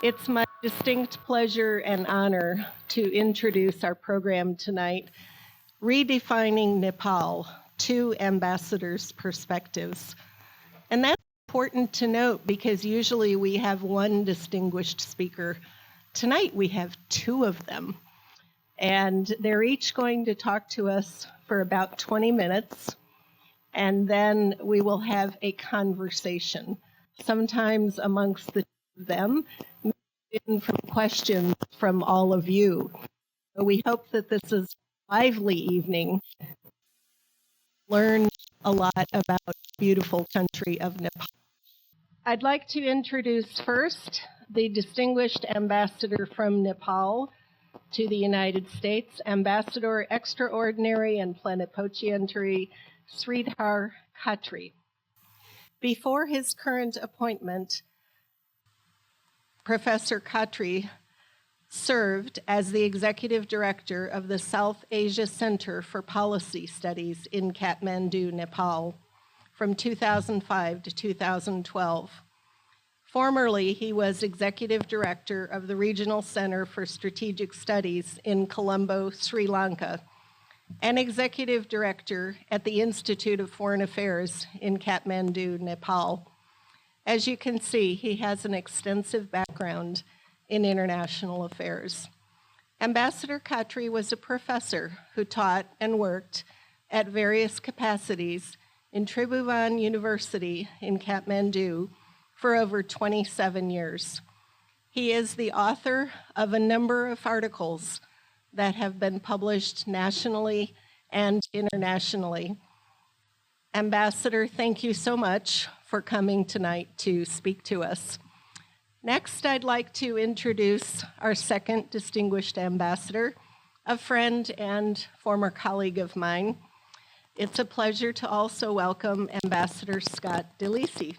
It's my distinct pleasure and honor to introduce our program tonight, Redefining Nepal, Two Ambassadors' Perspectives. And that's important to note because usually we have one distinguished speaker. Tonight we have two of them. And they're each going to talk to us for about 20 minutes. And then we will have a conversation, sometimes amongst the two of them, from questions from all of you. We hope that this is a lively evening. Learn a lot about the beautiful country of Nepal. I'd like to introduce first the distinguished ambassador from Nepal to the United States, Ambassador Extraordinary and Plenipotentiary Sridhar Khatri. Before his current appointment, Professor Khatri served as the executive director of the South Asia Center for Policy Studies in Kathmandu, Nepal, from 2005 to 2012. Formerly, he was executive director of the Regional Center for Strategic Studies in Colombo, Sri Lanka, and executive director at the Institute of Foreign Affairs in Kathmandu, Nepal. As you can see, he has an extensive background in international affairs. Ambassador Khatri was a professor who taught and worked at various capacities in Tribhuvan University in Kathmandu for over 27 years. He is the author of a number of articles that have been published nationally and internationally. Ambassador, thank you so much for coming tonight to speak to us. Next, I'd like to introduce our second distinguished ambassador, a friend and former colleague of mine. It's a pleasure to also welcome Ambassador Scott DeLisi.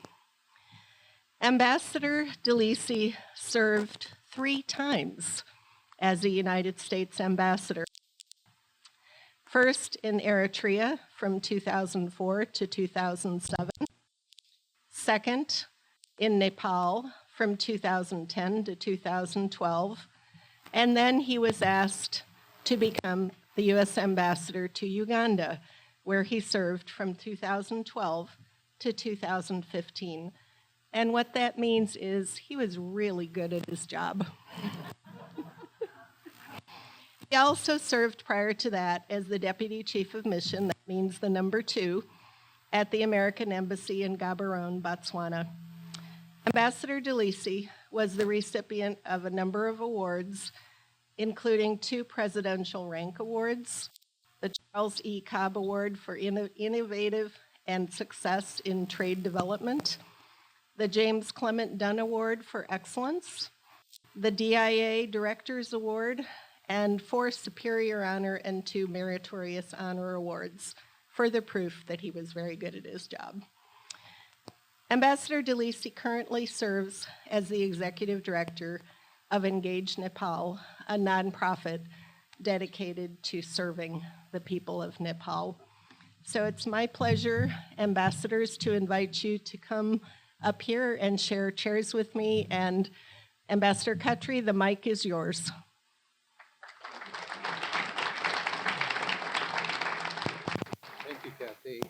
Ambassador DeLisi served 3 times as a United States ambassador. First in Eritrea from 2004 to 2007. Second in Nepal from 2010 to 2012, and then he was asked to become the U.S. ambassador to Uganda, where he served from 2012 to 2015. And what that means is he was really good at his job. He also served prior to that as the Deputy Chief of Mission, that means the number 2, at the American Embassy in Gaborone, Botswana. Ambassador DeLisi was the recipient of a number of awards, including 2 Presidential Rank Awards, the Charles E. Cobb Award for Innovative and Success in Trade Development, the James Clement Dunn Award for Excellence, the DIA Directors Award, and 4 Superior Honor and 2 Meritorious Honor Awards, further proof that he was very good at his job. Ambassador DeLisi currently serves as the executive director of Engage Nepal, a nonprofit dedicated to serving the people of Nepal. So it's my pleasure, ambassadors, to invite you to come up here and share chairs with me. And Ambassador Khatri, the mic is yours. Thank you, Kathy.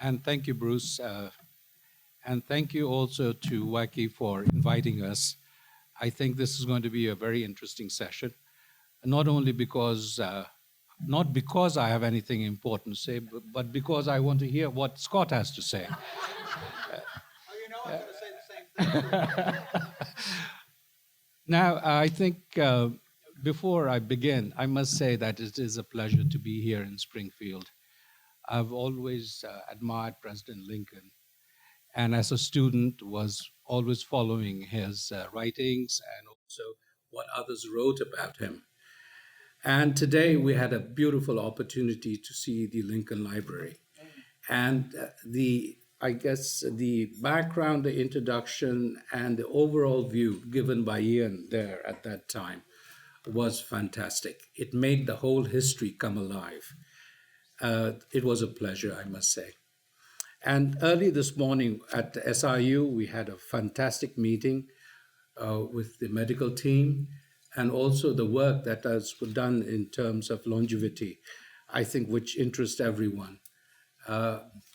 And thank you, Bruce. And thank you also to Wacky for inviting us. I think this is going to be a very interesting session, not only because, not because I have anything important to say, but because I want to hear what Scott has to say. You know, I'm going to say the same thing. Now, I think before I begin, I must say that it is a pleasure to be here in Springfield. I've always admired President Lincoln, and as a student was always following his writings and also what others wrote about him. And today we had a beautiful opportunity to see the Lincoln Library. And I guess the background, the introduction, and the overall view given by Ian there at that time was fantastic. It made the whole history come alive. It was a pleasure, I must say. And early this morning at SIU, we had a fantastic meeting with the medical team, and also the work that has been done in terms of longevity, I think, which interests everyone.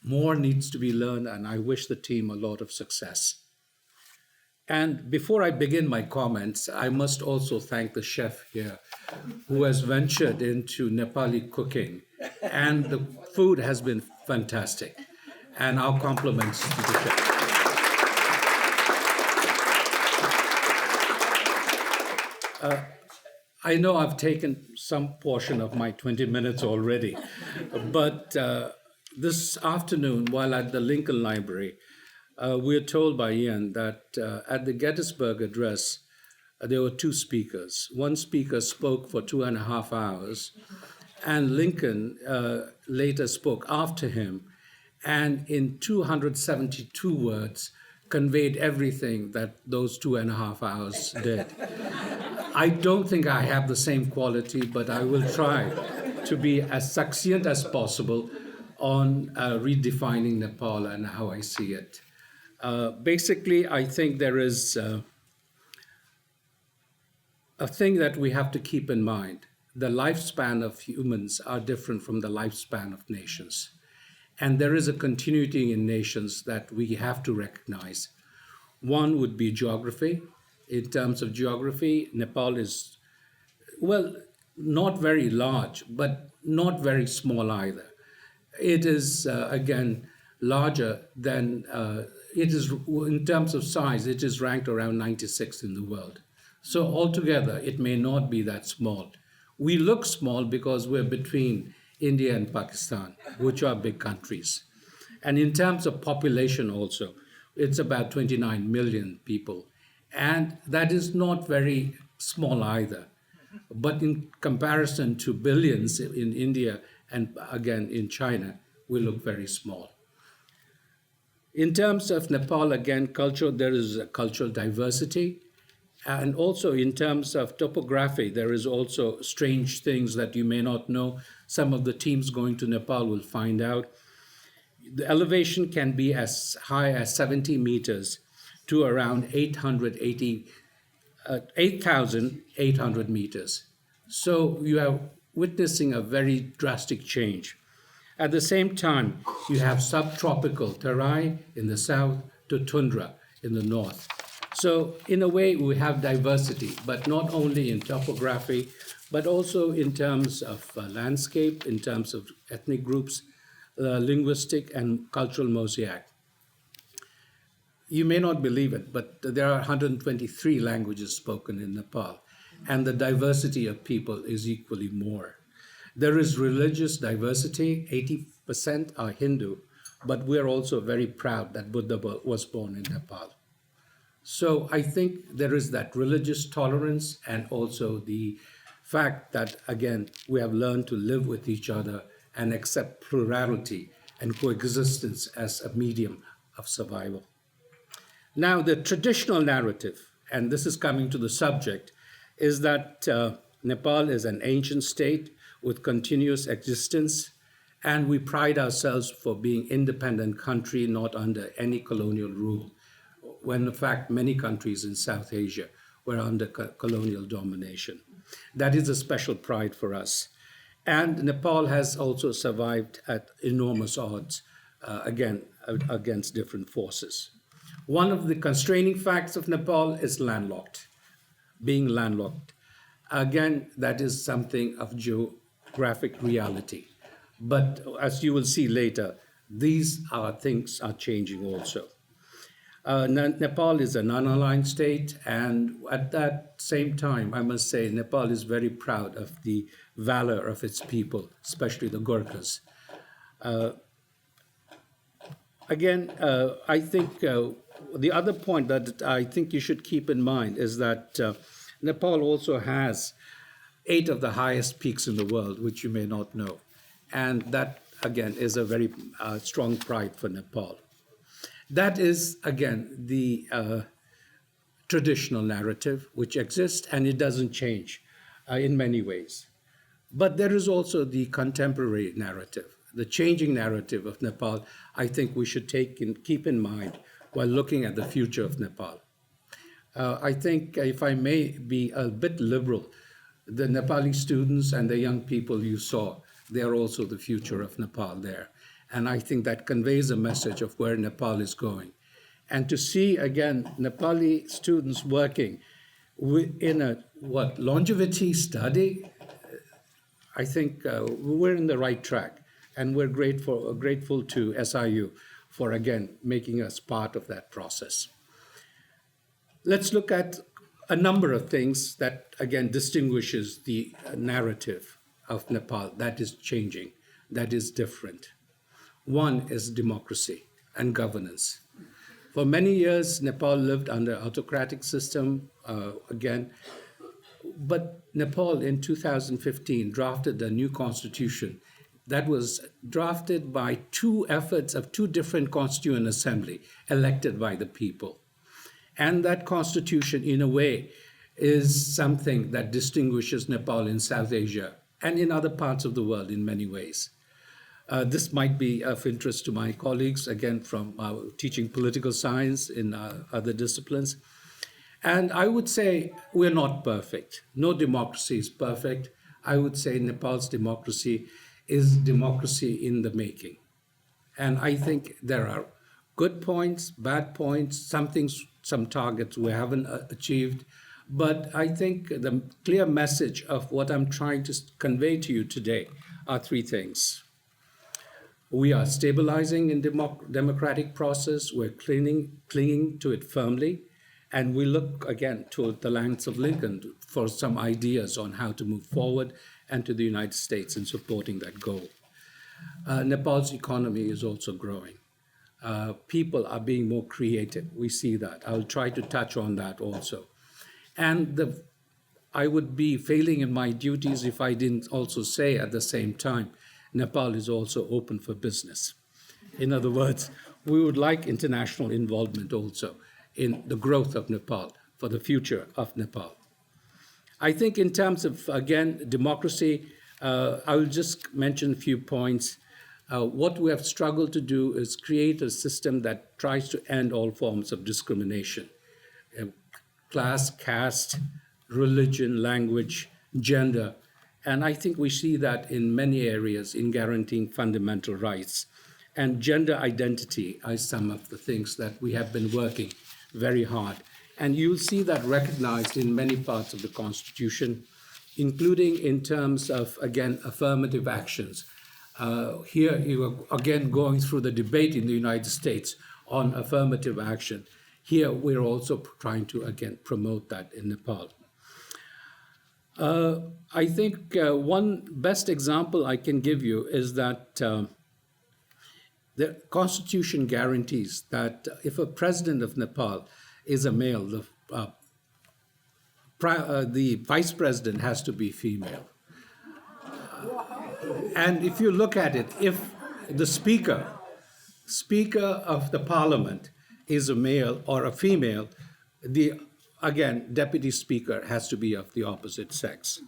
More needs to be learned, and I wish the team a lot of success. And before I begin my comments, I must also thank the chef here who has ventured into Nepali cooking. And the food has been fantastic. And our compliments to the chef. I know I've taken some portion of my 20 minutes already, but this afternoon, while at the Lincoln Library, we were told by Ian that at the Gettysburg Address, there were two speakers. One speaker spoke for 2.5 hours, and Lincoln later spoke after him, and in 272 words, conveyed everything that those 2.5 hours did. I don't think I have the same quality, but I will try to be as succinct as possible on redefining Nepal and how I see it. Basically, I think there is a thing that we have to keep in mind. The lifespan of humans are different from the lifespan of nations. And there is a continuity in nations that we have to recognize. One would be geography. In terms of geography, Nepal is, well, not very large, but not very small either. It is, again, larger than, it is, in terms of size, it is ranked around 96 in the world. So altogether, it may not be that small. We look small because we're between India and Pakistan, which are big countries. And in terms of population also, it's about 29 million people. And that is not very small either. But in comparison to billions in India and again in China, we look very small. In terms of Nepal, again, culture, there is a cultural diversity. And also in terms of topography, there is also strange things that you may not know. Some of the teams going to Nepal will find out. The elevation can be as high as 70 meters to around 8,800 meters. So you are witnessing a very drastic change. At the same time, you have subtropical terai in the south to tundra in the north. So in a way, we have diversity, but not only in topography, but also in terms of landscape, in terms of ethnic groups, linguistic and cultural mosaic. You may not believe it, but there are 123 languages spoken in Nepal, and the diversity of people is equally more. There is religious diversity. 80% are Hindu, but we're also very proud that Buddha was born in Nepal. So I think there is that religious tolerance and also the fact that, again, we have learned to live with each other and accept plurality and coexistence as a medium of survival. Now, the traditional narrative, and this is coming to the subject, is that Nepal is an ancient state with continuous existence, and we pride ourselves for being an independent country, not under any colonial rule, when in fact many countries in South Asia were under colonial domination. That is a special pride for us. And Nepal has also survived at enormous odds, again, against different forces. One of the constraining facts of Nepal is landlocked, being landlocked. Again, that is something of geographic reality. But as you will see later, these things are changing also. Nepal is a non-aligned state, and at that same time, I must say, Nepal is very proud of the valor of its people, especially the Gurkhas. I think the other point that I think you should keep in mind is that Nepal also has 8 of the highest peaks in the world, which you may not know. And that, again, is a very strong pride for Nepal. That is, again, the traditional narrative which exists, and it doesn't change in many ways. But there is also the contemporary narrative, the changing narrative of Nepal. I think we should keep in mind while looking at the future of Nepal. I think, if I may be a bit liberal, the Nepali students and the young people you saw, they are also the future of Nepal there. And I think that conveys a message of where Nepal is going. And to see, again, Nepali students working in a, longevity study, I think we're in the right track. And we're grateful to SIU for, again, making us part of that process. Let's look at a number of things that, again, distinguishes the narrative of Nepal that is changing, that is different. One is democracy and governance. For many years, Nepal lived under autocratic system, but Nepal in 2015 drafted a new constitution that was drafted by two efforts of two different constituent assembly elected by the people. And that constitution, in a way, is something that distinguishes Nepal in South Asia and in other parts of the world in many ways. This might be of interest to my colleagues, again, from teaching political science in other disciplines. And I would say we're not perfect. No democracy is perfect. I would say Nepal's democracy is democracy in the making. And I think there are good points, bad points, some things, some targets we haven't achieved. But I think the clear message of what I'm trying to convey to you today are three things. We are stabilizing in democratic process. We're clinging to it firmly. And we look, again, to the lands of Lincoln for some ideas on how to move forward, and to the United States in supporting that goal. Nepal's economy is also growing. People are being more creative. We see that. I'll try to touch on that also. And I would be failing in my duties if I didn't also say at the same time, Nepal is also open for business. In other words, we would like international involvement also in the growth of Nepal, for the future of Nepal. I think in terms of, again, democracy, I will just mention a few points. What we have struggled to do is create a system that tries to end all forms of discrimination. Class, caste, religion, language, gender. And I think we see that in many areas in guaranteeing fundamental rights. And gender identity are some of the things that we have been working very hard. And you'll see that recognized in many parts of the Constitution, including in terms of, again, affirmative actions. Here you are again going through the debate in the United States on affirmative action. Here we're also trying to, again, promote that in Nepal. I think one best example I can give you is that the Constitution guarantees that if a president of Nepal is a male, the vice president has to be female. And if you look at it, if the speaker of the parliament is a male or a female, again, deputy speaker has to be of the opposite sex.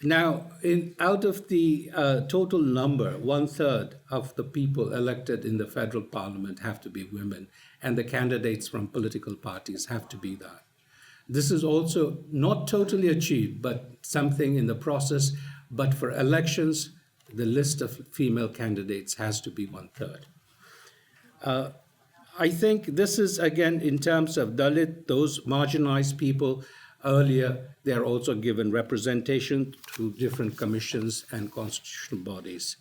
Now, out of the total number, 1/3 of the people elected in the federal parliament have to be women, and the candidates from political parties have to be that. This is also not totally achieved, but something in the process. But for elections, the list of female candidates has to be 1/3. I think this is, again, in terms of Dalit, those marginalized people. Earlier, they are also given representation through different commissions and constitutional bodies.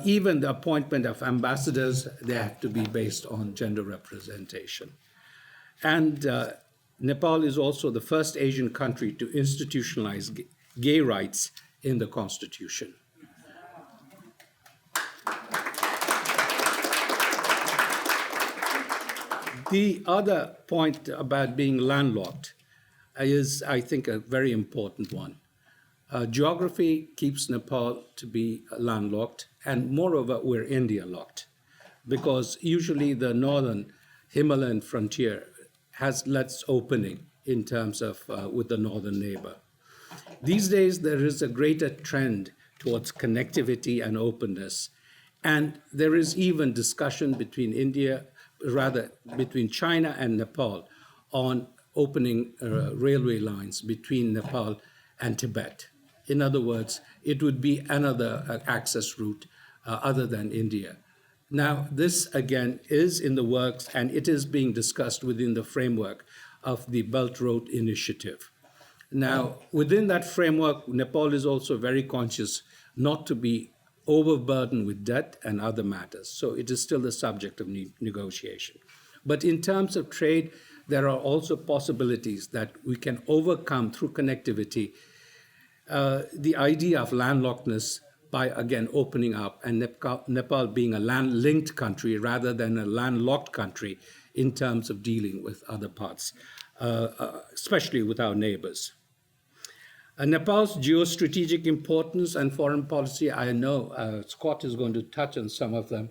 Even the appointment of ambassadors, they have to be based on gender representation. And Nepal is also the first Asian country to institutionalize gay rights in the constitution. The other point about being landlocked is, I think, a very important one. Geography keeps Nepal to be landlocked, and moreover, we're India-locked, because usually the northern Himalayan frontier has less opening in terms of with the northern neighbor. These days, there is a greater trend towards connectivity and openness. And there is even discussion between China and Nepal on opening railway lines between Nepal and Tibet. In other words, it would be another access route other than India. Now, this again is in the works, and it is being discussed within the framework of the Belt Road Initiative. Now, within that framework, Nepal is also very conscious not to be overburdened with debt and other matters. So it is still the subject of negotiation. But in terms of trade, there are also possibilities that we can overcome through connectivity the idea of landlockedness by, again, opening up, and Nepal being a land-linked country rather than a landlocked country in terms of dealing with other parts, especially with our neighbors. Nepal's geostrategic importance and foreign policy, I know Scott is going to touch on some of them,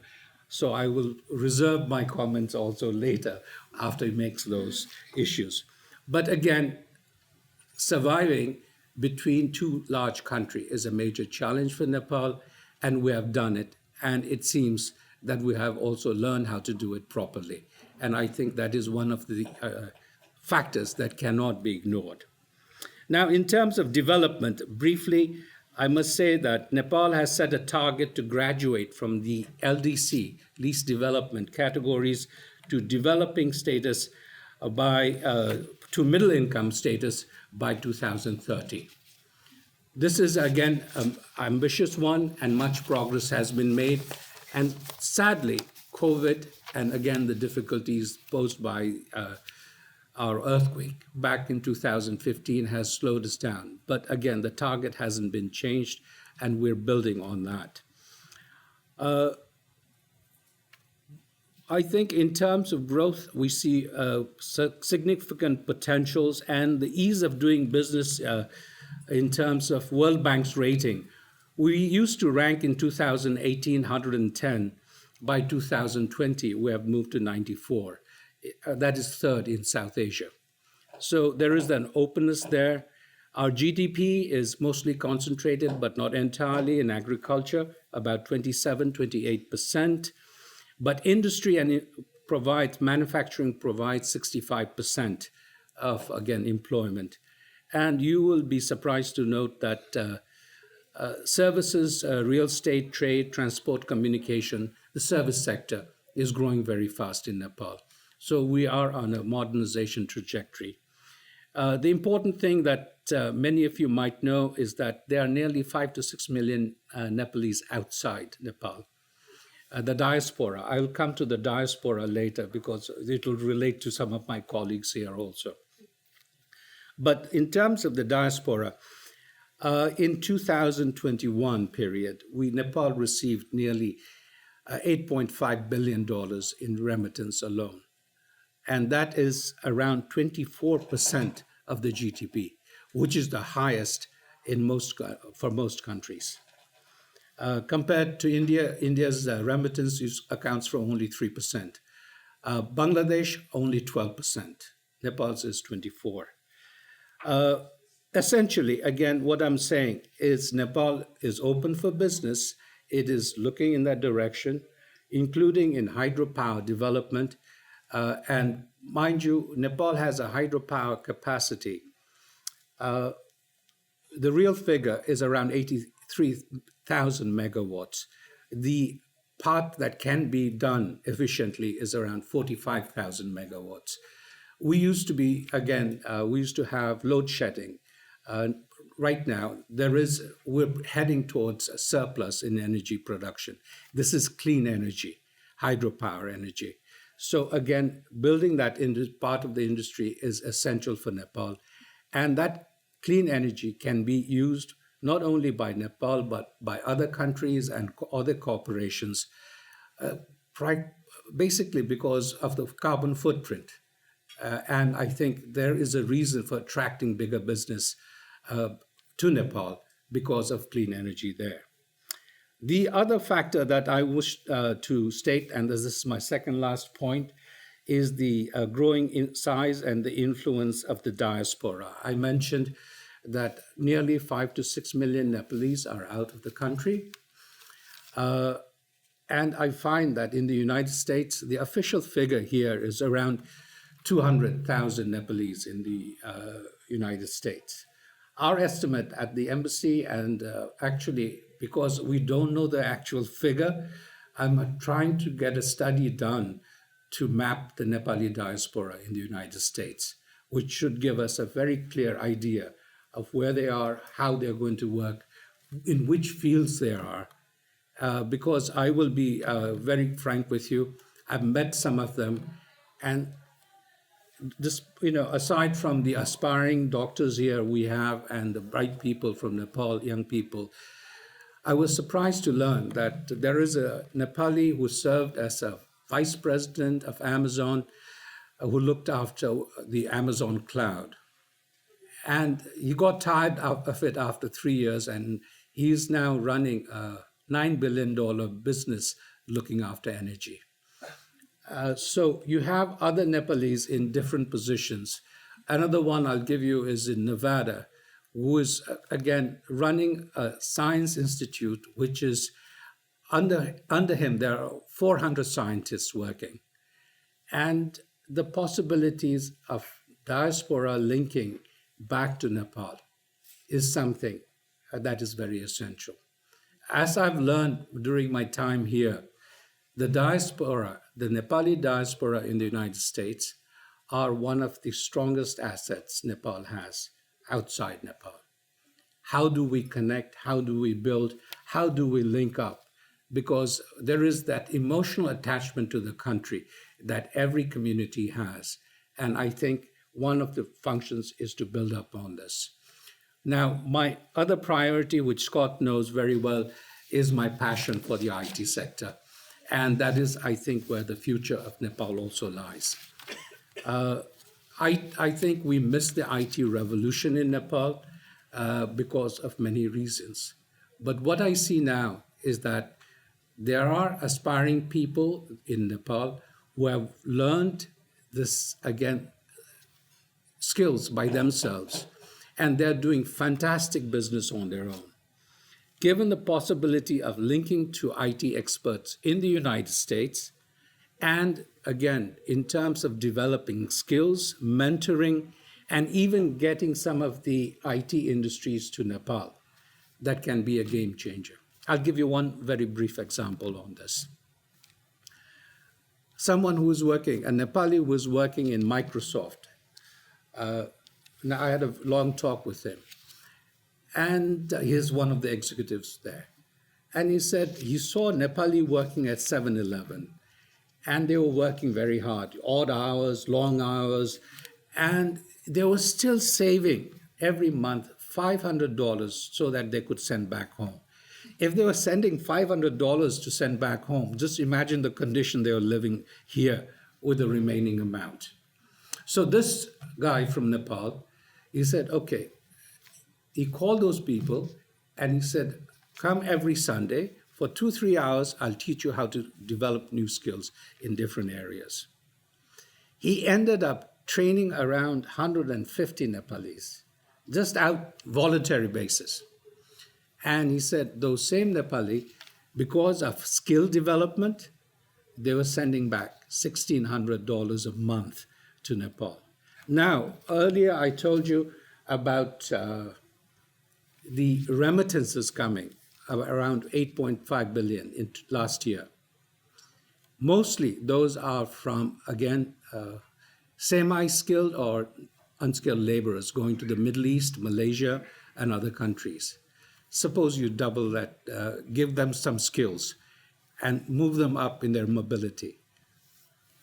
so I will reserve my comments also later after he makes those issues. But again, surviving between two large countries is a major challenge for Nepal, and we have done it. And it seems that we have also learned how to do it properly. And I think that is one of the factors that cannot be ignored. Now, in terms of development, briefly, I must say that Nepal has set a target to graduate from the LDC, least development categories, to developing status to middle income status by 2030. This is, again, an ambitious one, and much progress has been made. And sadly, COVID, and again, the difficulties posed by our earthquake back in 2015 has slowed us down. But again, the target hasn't been changed, and we're building on that. I think in terms of growth, we see significant potentials, and the ease of doing business in terms of World Bank's rating. We used to rank in 2018 110. By 2020, we have moved to 94. That is third in South Asia. So there is an openness there. Our GDP is mostly concentrated, but not entirely, in agriculture, about 27, 28%. But industry and manufacturing provides 65% of, again, employment. And you will be surprised to note that services, real estate, trade, transport, communication, the service sector is growing very fast in Nepal. So we are on a modernization trajectory. The important thing that many of you might know is that there are nearly 5 to 6 million Nepalese outside Nepal. The diaspora, I'll come to the diaspora later because it will relate to some of my colleagues here also. But in terms of the diaspora, in 2021 period, Nepal received nearly $8.5 billion in remittance alone. And that is around 24% of the GDP, which is the highest for most countries. Compared to India, India's remittance accounts for only 3%. Bangladesh, only 12%. Nepal's is 24%. Essentially, again, what I'm saying is Nepal is open for business. It is looking in that direction, including in hydropower development. And mind you, Nepal has a hydropower capacity. The real figure is around 83,000 megawatts. The part that can be done efficiently is around 45,000 megawatts. We used to have load shedding. Right now, we're heading towards a surplus in energy production. This is clean energy, hydropower energy. So again, building that part of the industry is essential for Nepal. And that clean energy can be used not only by Nepal, but by other countries and other corporations, basically because of the carbon footprint. And I think there is a reason for attracting bigger business to Nepal because of clean energy there. The other factor that I wish to state, and this is my second last point, is the growing size and the influence of the diaspora. I mentioned that nearly 5 to 6 million Nepalese are out of the country. And I find that in the United States, the official figure here is around 200,000 Nepalese in the United States. Our estimate at the embassy, and actually, because we don't know the actual figure, I'm trying to get a study done to map the Nepali diaspora in the United States, which should give us a very clear idea of where they are, how they're going to work, in which fields they are. Because I will be very frank with you, I've met some of them, and just, aside from the aspiring doctors here we have and the bright people from Nepal, young people, I was surprised to learn that there is a Nepali who served as a vice president of Amazon, who looked after the Amazon cloud. And he got tired of it after 3 years, and he's now running a $9 billion business looking after energy. So you have other Nepalese in different positions. Another one I'll give you is in Nevada, who is, again, running a science institute, which is under him, there are 400 scientists working. And the possibilities of diaspora linking back to Nepal is something that is very essential. As I've learned during my time here, the diaspora, the Nepali diaspora in the United States, are one of the strongest assets Nepal has outside Nepal. How do we connect? How do we build? How do we link up? Because there is that emotional attachment to the country that every community has. And I think one of the functions is to build up on this. Now, my other priority, which Scott knows very well, is my passion for the IT sector. And that is, I think, where the future of Nepal also lies. I think we missed the IT revolution in Nepal because of many reasons. But what I see now is that there are aspiring people in Nepal who have learned this, again, skills by themselves, and they're doing fantastic business on their own. Given the possibility of linking to IT experts in the United States, and again, in terms of developing skills, mentoring, and even getting some of the IT industries to Nepal, that can be a game changer. I'll give you one very brief example on this. Someone who is working, a Nepali who is working in Microsoft. Now, I had a long talk with him. And he's one of the executives there. And he said he saw Nepali working at 7-Eleven. And they were working very hard, odd hours, long hours. And they were still saving every month $500 so that they could send back home. If they were sending $500 to send back home, just imagine the condition they were living here with the remaining amount. So this guy from Nepal, he said, okay, he called those people and he said, come every Sunday for 2-3 hours, I'll teach you how to develop new skills in different areas. He ended up training around 150 Nepalese, just out voluntary basis. And he said those same Nepali, because of skill development, they were sending back $1,600 a month to Nepal. Now, earlier I told you about the remittances coming, around 8.5 billion in last year. Mostly those are from, again, semi-skilled or unskilled laborers going to the Middle East, Malaysia, and other countries. Suppose you double that, give them some skills and move them up in their mobility.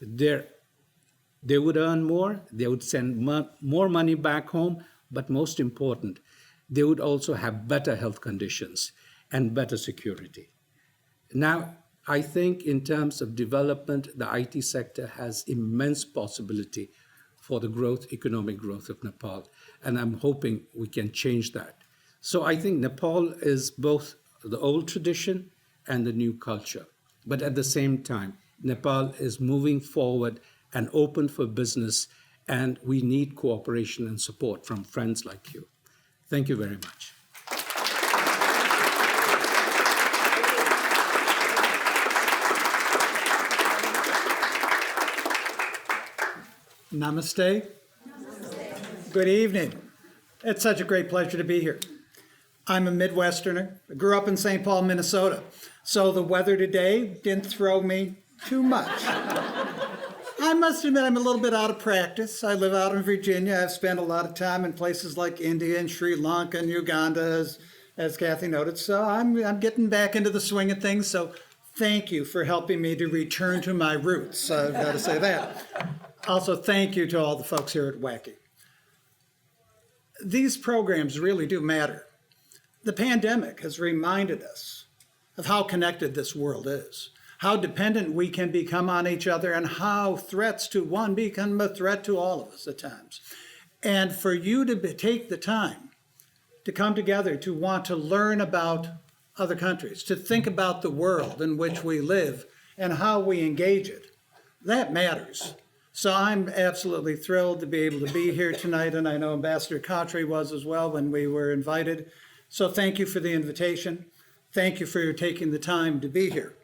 They would earn more, they would send more money back home, but most important, they would also have better health conditions and better security. Now, I think in terms of development, the IT sector has immense possibility for the growth, economic growth of Nepal, and I'm hoping we can change that. So I think Nepal is both the old tradition and the new culture. But at the same time, Nepal is moving forward and open for business, and we need cooperation and support from friends like you. Thank you very much. Namaste. Good evening. It's such a great pleasure to be here. I'm a Midwesterner. I grew up in St. Paul, Minnesota, so the weather today didn't throw me too much. I must admit I'm a little bit out of practice. I live out in Virginia. I've spent a lot of time in places like India and Sri Lanka and Uganda, as Kathy noted, so I'm getting back into the swing of things, so thank you for helping me to return to my roots. I've got to say that. Also, thank you to all the folks here at Wacky. These programs really do matter. The pandemic has reminded us of how connected this world is, how dependent we can become on each other, and how threats to one become a threat to all of us at times. And for you to take the time to come together, to want to learn about other countries, to think about the world in which we live and how we engage it, that matters. So I'm absolutely thrilled to be able to be here tonight, and I know Ambassador Khatri was as well when we were invited. So thank you for the invitation. Thank you for taking the time to be here.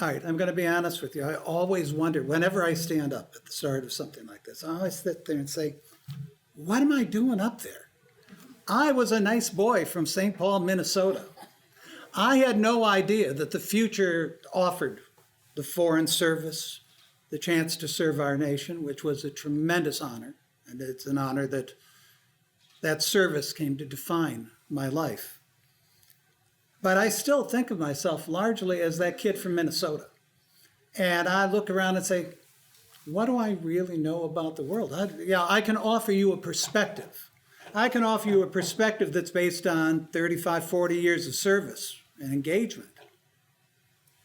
All right, I'm going to be honest with you. I always wonder, whenever I stand up at the start of something like this, I always sit there and say, what am I doing up there? I was a nice boy from St. Paul, Minnesota. I had no idea that the future offered the Foreign Service, the chance to serve our nation, which was a tremendous honor. And it's an honor that service came to define my life. But I still think of myself largely as that kid from Minnesota. And I look around and say, what do I really know about the world? I can offer you a perspective. I can offer you a perspective that's based on 35, 40 years of service and engagement.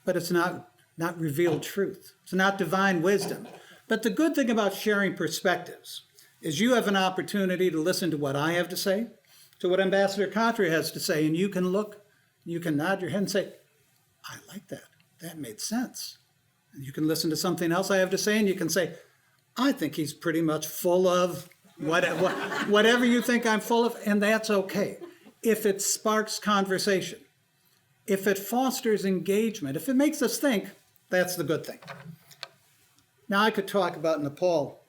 But it's not revealed truth. It's not divine wisdom. But the good thing about sharing perspectives is you have an opportunity to listen to what I have to say, to what Ambassador Khatri has to say, and you can look, you can nod your head and say, I like that. That made sense. And you can listen to something else I have to say, and you can say, I think he's pretty much full of whatever you think I'm full of, and that's okay. If it sparks conversation, if it fosters engagement, if it makes us think, that's the good thing. Now, I could talk about Nepal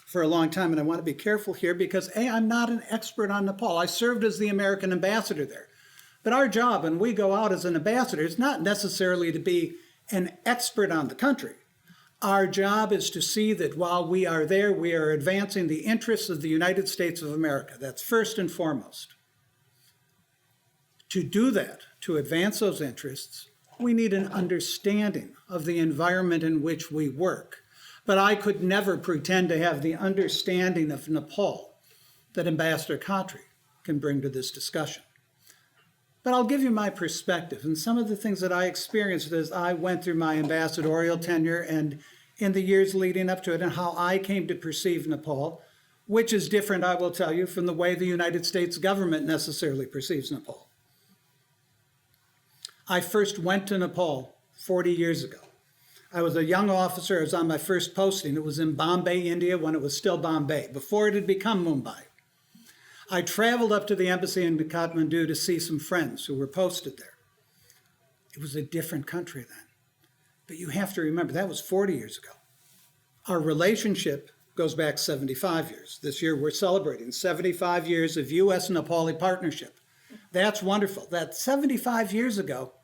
for a long time, and I want to be careful here because, A, I'm not an expert on Nepal. I served as the American ambassador there. But our job when we go out as an ambassador is not necessarily to be an expert on the country. Our job is to see that while we are there, we are advancing the interests of the United States of America. That's first and foremost. To do that, to advance those interests, we need an understanding of the environment in which we work. But I could never pretend to have the understanding of Nepal that Ambassador Khatri can bring to this discussion. But I'll give you my perspective and some of the things that I experienced as I went through my ambassadorial tenure and in the years leading up to it, and how I came to perceive Nepal, which is different, I will tell you, from the way the United States government necessarily perceives Nepal. I first went to Nepal 40 years ago. I was a young officer. I was on my first posting. It was in Bombay, India, when it was still Bombay, before it had become Mumbai. I traveled up to the embassy in Kathmandu to see some friends who were posted there. It was a different country then. But you have to remember, that was 40 years ago. Our relationship goes back 75 years. This year we're celebrating 75 years of U.S.-Nepali partnership. That's wonderful. That 75 years ago,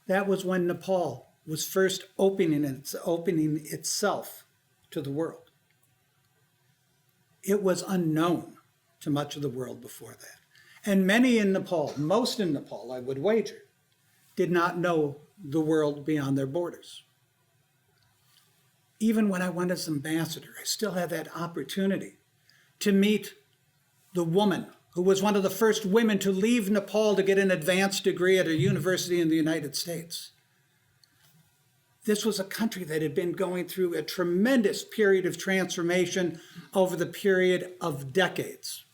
that was when Nepal was first opening itself to the world. It was unknown to much of the world before that. And many in Nepal, most in Nepal, I would wager, did not know the world beyond their borders. Even when I went as ambassador, I still had that opportunity to meet the woman who was one of the first women to leave Nepal to get an advanced degree at a university in the United States. This was a country that had been going through a tremendous period of transformation over the period of decades.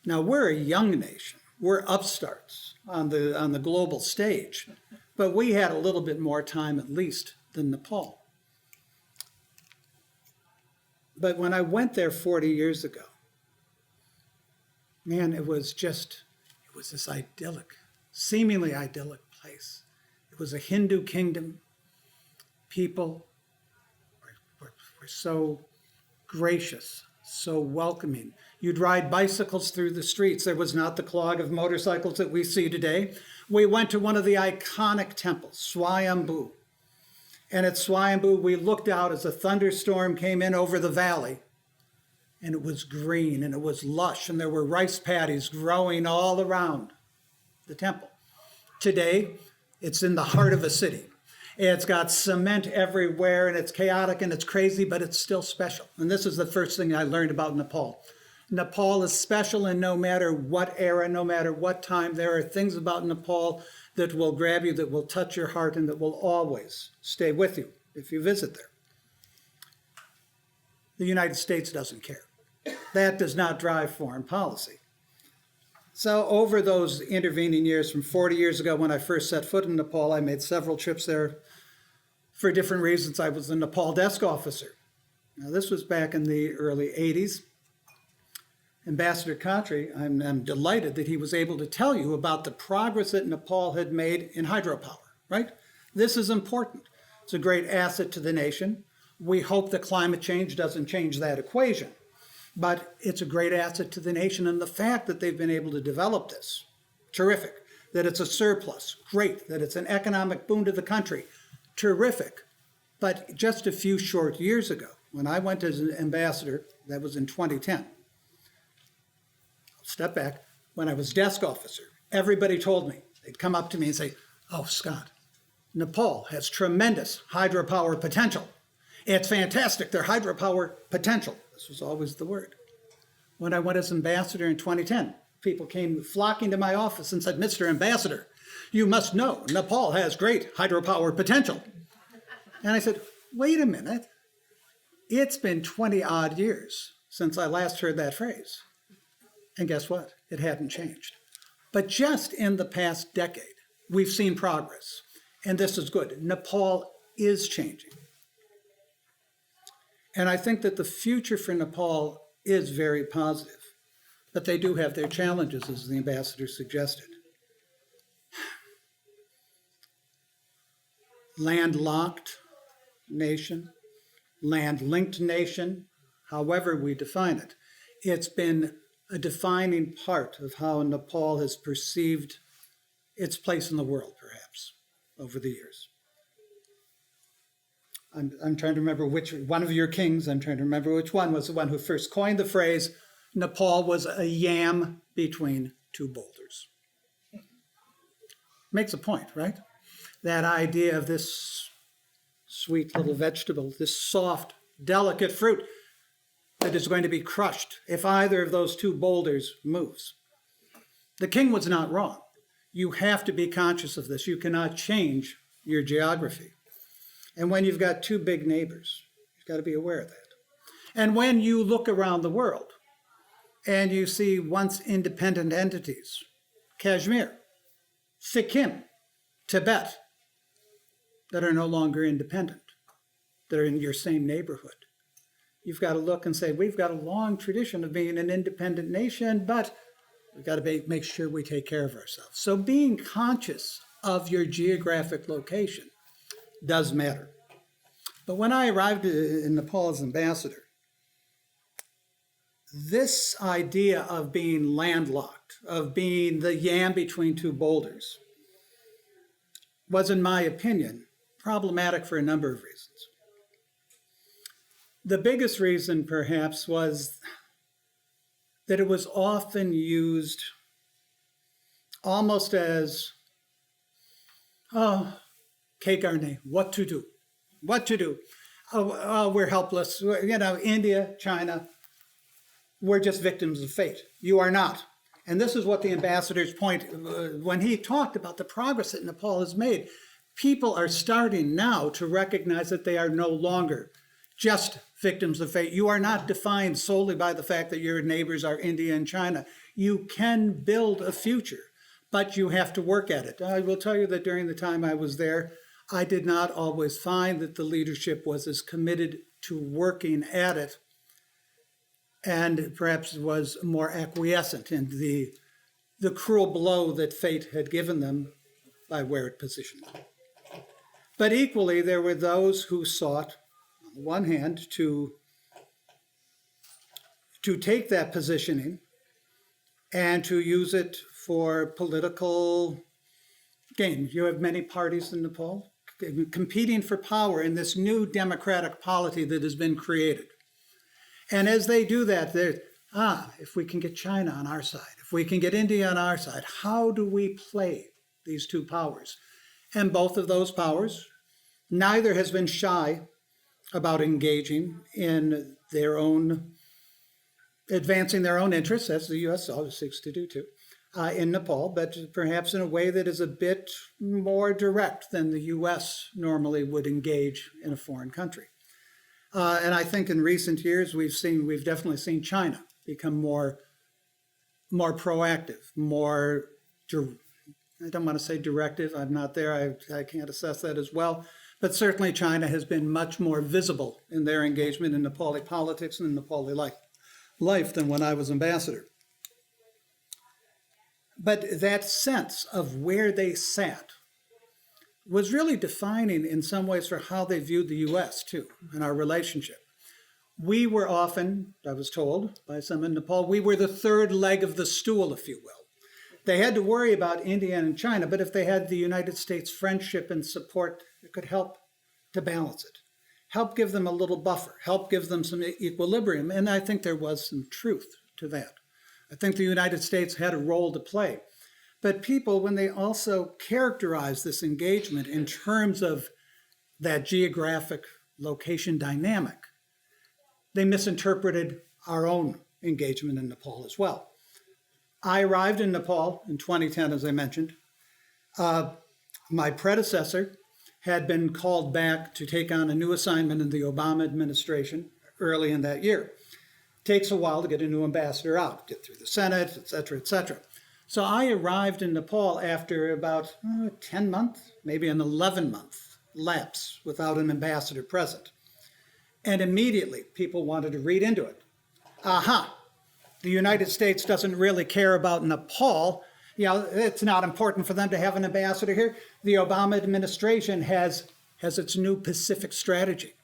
Now, we're a young nation. We're upstarts on the global stage, but we had a little bit more time, at least, than Nepal. But when I went there 40 years ago, man, it was this idyllic, seemingly idyllic place. It was a Hindu kingdom, people, were so gracious, so welcoming. You'd ride bicycles through the streets. There was not the clog of motorcycles that we see today. We went to one of the iconic temples, Swayambhu. And at Swayambhu, we looked out as a thunderstorm came in over the valley. And it was green and it was lush and there were rice paddies growing all around the temple. Today, it's in the heart of a city. It's got cement everywhere and it's chaotic and it's crazy, but it's still special. And this is the first thing I learned about Nepal. Nepal is special, and no matter what era, no matter what time, there are things about Nepal that will grab you, that will touch your heart, and that will always stay with you if you visit there. The United States doesn't care. That does not drive foreign policy. So over those intervening years, from 40 years ago when I first set foot in Nepal, I made several trips there for different reasons. I was the Nepal desk officer. Now, this was back in the early 80s. Ambassador Khatri, I'm delighted that he was able to tell you about the progress that Nepal had made in hydropower, right? This is important. It's a great asset to the nation. We hope that climate change doesn't change that equation, but it's a great asset to the nation. And the fact that they've been able to develop this, terrific. That it's a surplus, great. That it's an economic boon to the country, terrific. But just a few short years ago, when I went as an ambassador, that was in 2010, step back, when I was desk officer, everybody told me, they'd come up to me and say, "Oh, Scott, Nepal has tremendous hydropower potential. It's fantastic, their hydropower potential." This was always the word. When I went as ambassador in 2010, people came flocking to my office and said, "Mr. Ambassador, you must know Nepal has great hydropower potential." And I said, wait a minute. It's been 20 odd years since I last heard that phrase. And guess what? It hadn't changed. But just in the past decade, we've seen progress. And this is good. Nepal is changing. And I think that the future for Nepal is very positive. But they do have their challenges, as the ambassador suggested. Landlocked nation, land-linked nation, however we define it. It's been a defining part of how Nepal has perceived its place in the world, perhaps, over the years. I'm trying to remember which one of your kings, I'm trying to remember which one was the one who first coined the phrase, Nepal was a yam between two boulders. Makes a point, right? That idea of this sweet little vegetable, this soft, delicate fruit that is going to be crushed if either of those two boulders moves. The king was not wrong. You have to be conscious of this. You cannot change your geography. And when you've got two big neighbors, you've got to be aware of that. And when you look around the world and you see once independent entities, Kashmir, Sikkim, Tibet, that are no longer independent, that are in your same neighborhood, you've got to look and say, we've got a long tradition of being an independent nation, but we've got to make sure we take care of ourselves. So being conscious of your geographic location does matter. But when I arrived in Nepal as ambassador, this idea of being landlocked, of being the yam between two boulders, was, in my opinion, problematic for a number of reasons. The biggest reason, perhaps, was that it was often used almost as, oh, que carne, what to do, what to do. Oh, we're helpless. You know, India, China, we're just victims of fate. You are not. And this is what the ambassador's point, when he talked about the progress that Nepal has made, people are starting now to recognize that they are no longer just victims of fate. You are not defined solely by the fact that your neighbors are India and China. You can build a future, but you have to work at it. I will tell you that during the time I was there, I did not always find that the leadership was as committed to working at it and perhaps was more acquiescent in the cruel blow that fate had given them by where it positioned them. But equally, there were those who sought, on the one hand, to take that positioning and to use it for political gain. You have many parties in Nepal competing for power in this new democratic polity that has been created. And as they do that, if we can get China on our side, if we can get India on our side, how do we play these two powers? And both of those powers, neither has been shy about engaging in their own, advancing their own interests, as the U.S. always seeks to do too, in Nepal, but perhaps in a way that is a bit more direct than the U.S. normally would engage in a foreign country. And I think in recent years, we've definitely seen China become more proactive, more, I don't want to say directive, I'm not there, I can't assess that as well, but certainly China has been much more visible in their engagement in Nepali politics and Nepali life than when I was ambassador. But that sense of where they sat was really defining in some ways for how they viewed the U.S. too, and our relationship. We were often, I was told by some in Nepal, we were the third leg of the stool, if you will. They had to worry about India and China, but if they had the United States friendship and support, it could help to balance it, help give them a little buffer, help give them some equilibrium. And I think there was some truth to that. I think the United States had a role to play. But people, when they also characterize this engagement in terms of that geographic location dynamic, they misinterpreted our own engagement in Nepal as well. I arrived in Nepal in 2010, as I mentioned. My predecessor had been called back to take on a new assignment in the Obama administration early in that year. It takes a while to get a new ambassador out, get through the Senate, et cetera, et cetera. So I arrived in Nepal after about 10 months, maybe an 11-month lapse without an ambassador present. And immediately people wanted to read into it. Aha, the United States doesn't really care about Nepal. You know, it's not important for them to have an ambassador here. The Obama administration has its new Pacific strategy.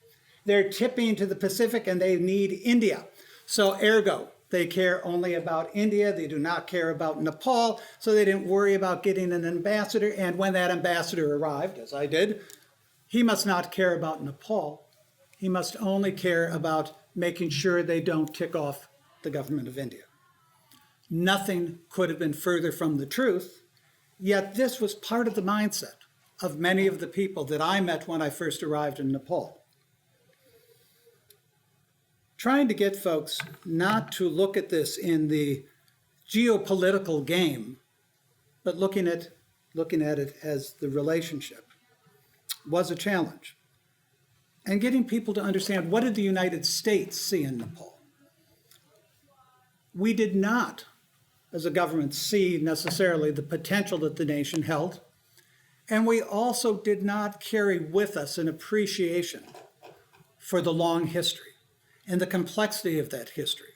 They're tipping to the Pacific and they need India. So ergo, they care only about India. They do not care about Nepal. So they didn't worry about getting an ambassador. And when that ambassador arrived, as I did, he must not care about Nepal. He must only care about making sure they don't tick off the government of India. Nothing could have been further from the truth, yet this was part of the mindset of many of the people that I met when I first arrived in Nepal. Trying to get folks not to look at this in the geopolitical game, but looking at it as the relationship was a challenge. And getting people to understand, what did the United States see in Nepal? We did not, as a government, see necessarily the potential that the nation held. And we also did not carry with us an appreciation for the long history and the complexity of that history.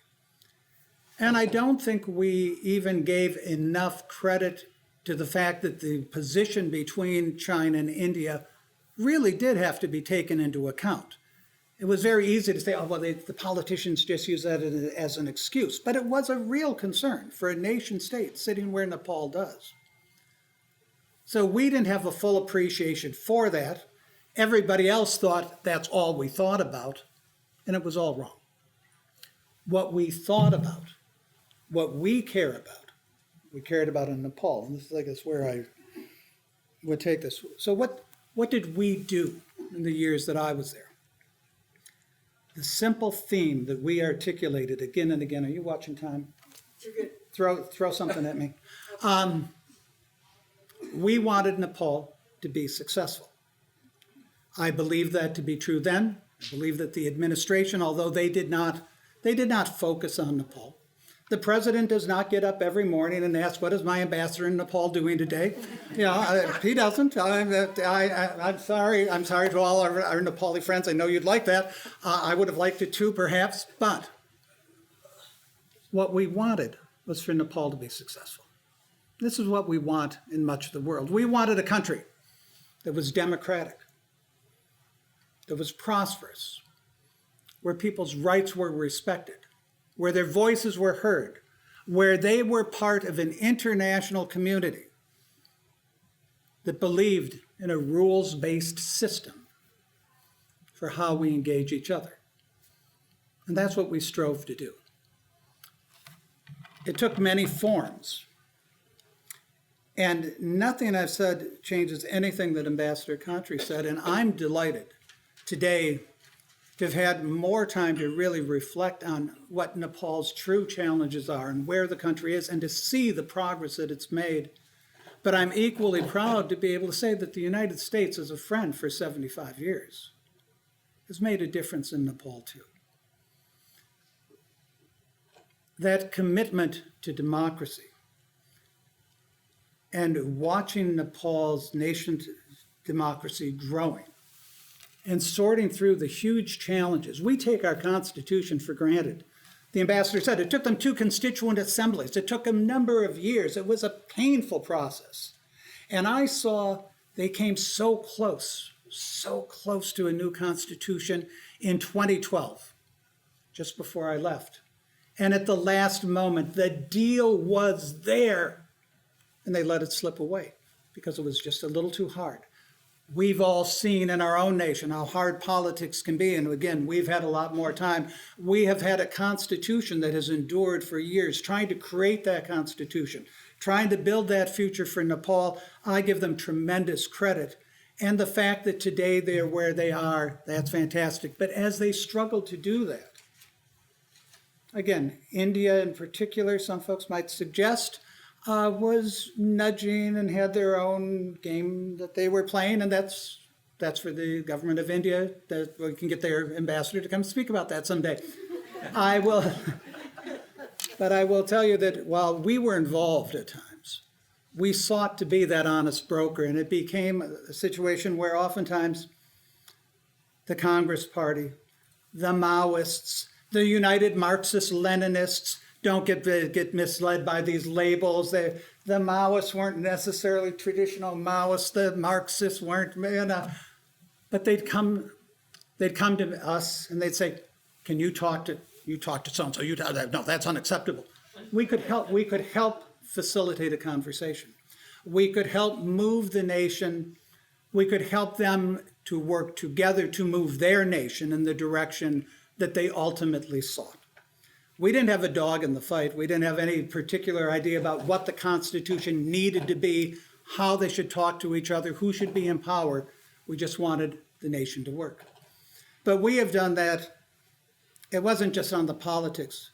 And I don't think we even gave enough credit to the fact that the position between China and India really did have to be taken into account. It was very easy to say, oh, well, the politicians just use that as an excuse. But it was a real concern for a nation state sitting where Nepal does. So we didn't have a full appreciation for that. Everybody else thought that's all we thought about, and it was all wrong. What we thought about, what we care about, we cared about in Nepal. And this is, I guess, where I would take this. So what did we do in the years that I was there? The simple theme that we articulated again and again. Are you watching time? You're good. Throw something at me. We wanted Nepal to be successful. I believe that to be true then. I believe that the administration, although they did not focus on Nepal. The president does not get up every morning and ask, what is my ambassador in Nepal doing today? You know, he doesn't. I'm sorry. I'm sorry to all our Nepali friends. I know you'd like that. I would have liked it too, perhaps. But what we wanted was for Nepal to be successful. This is what we want in much of the world. We wanted a country that was democratic, that was prosperous, where people's rights were respected, where their voices were heard, where they were part of an international community that believed in a rules-based system for how we engage each other. And that's what we strove to do. It took many forms. And nothing I've said changes anything that Ambassador Khatri said. And I'm delighted today to have had more time to really reflect on what Nepal's true challenges are and where the country is and to see the progress that it's made. But I'm equally proud to be able to say that the United States, as a friend for 75 years, has made a difference in Nepal too. That commitment to democracy and watching Nepal's nation's democracy growing and sorting through the huge challenges. We take our Constitution for granted. The ambassador said it took them 2 constituent assemblies. It took a number of years. It was a painful process. And I saw they came so close to a new constitution in 2012, just before I left. And at the last moment, the deal was there, and they let it slip away because it was just a little too hard. We've all seen in our own nation how hard politics can be. And again, we've had a lot more time. We have had a constitution that has endured for years, trying to create that constitution, trying to build that future for Nepal. I give them tremendous credit. And the fact that today they are where they are, that's fantastic. But as they struggle to do that, again, India in particular, some folks might suggest, was nudging and had their own game that they were playing, and that's for the government of India. That we can get their ambassador to come speak about that someday. I will, but I will tell you that while we were involved at times, we sought to be that honest broker, and it became a situation where oftentimes the Congress Party, the Maoists, the United Marxist-Leninists, don't get misled by these labels. The Maoists weren't necessarily traditional Maoists. The Marxists weren't, but they'd come to us and they'd say, "Can you talk to so-and-so? No, that's unacceptable." We could help facilitate a conversation. We could help move the nation. We could help them to work together to move their nation in the direction that they ultimately sought. We didn't have a dog in the fight. We didn't have any particular idea about what the Constitution needed to be, how they should talk to each other, who should be in power. We just wanted the nation to work. But we have done that. It wasn't just on the politics.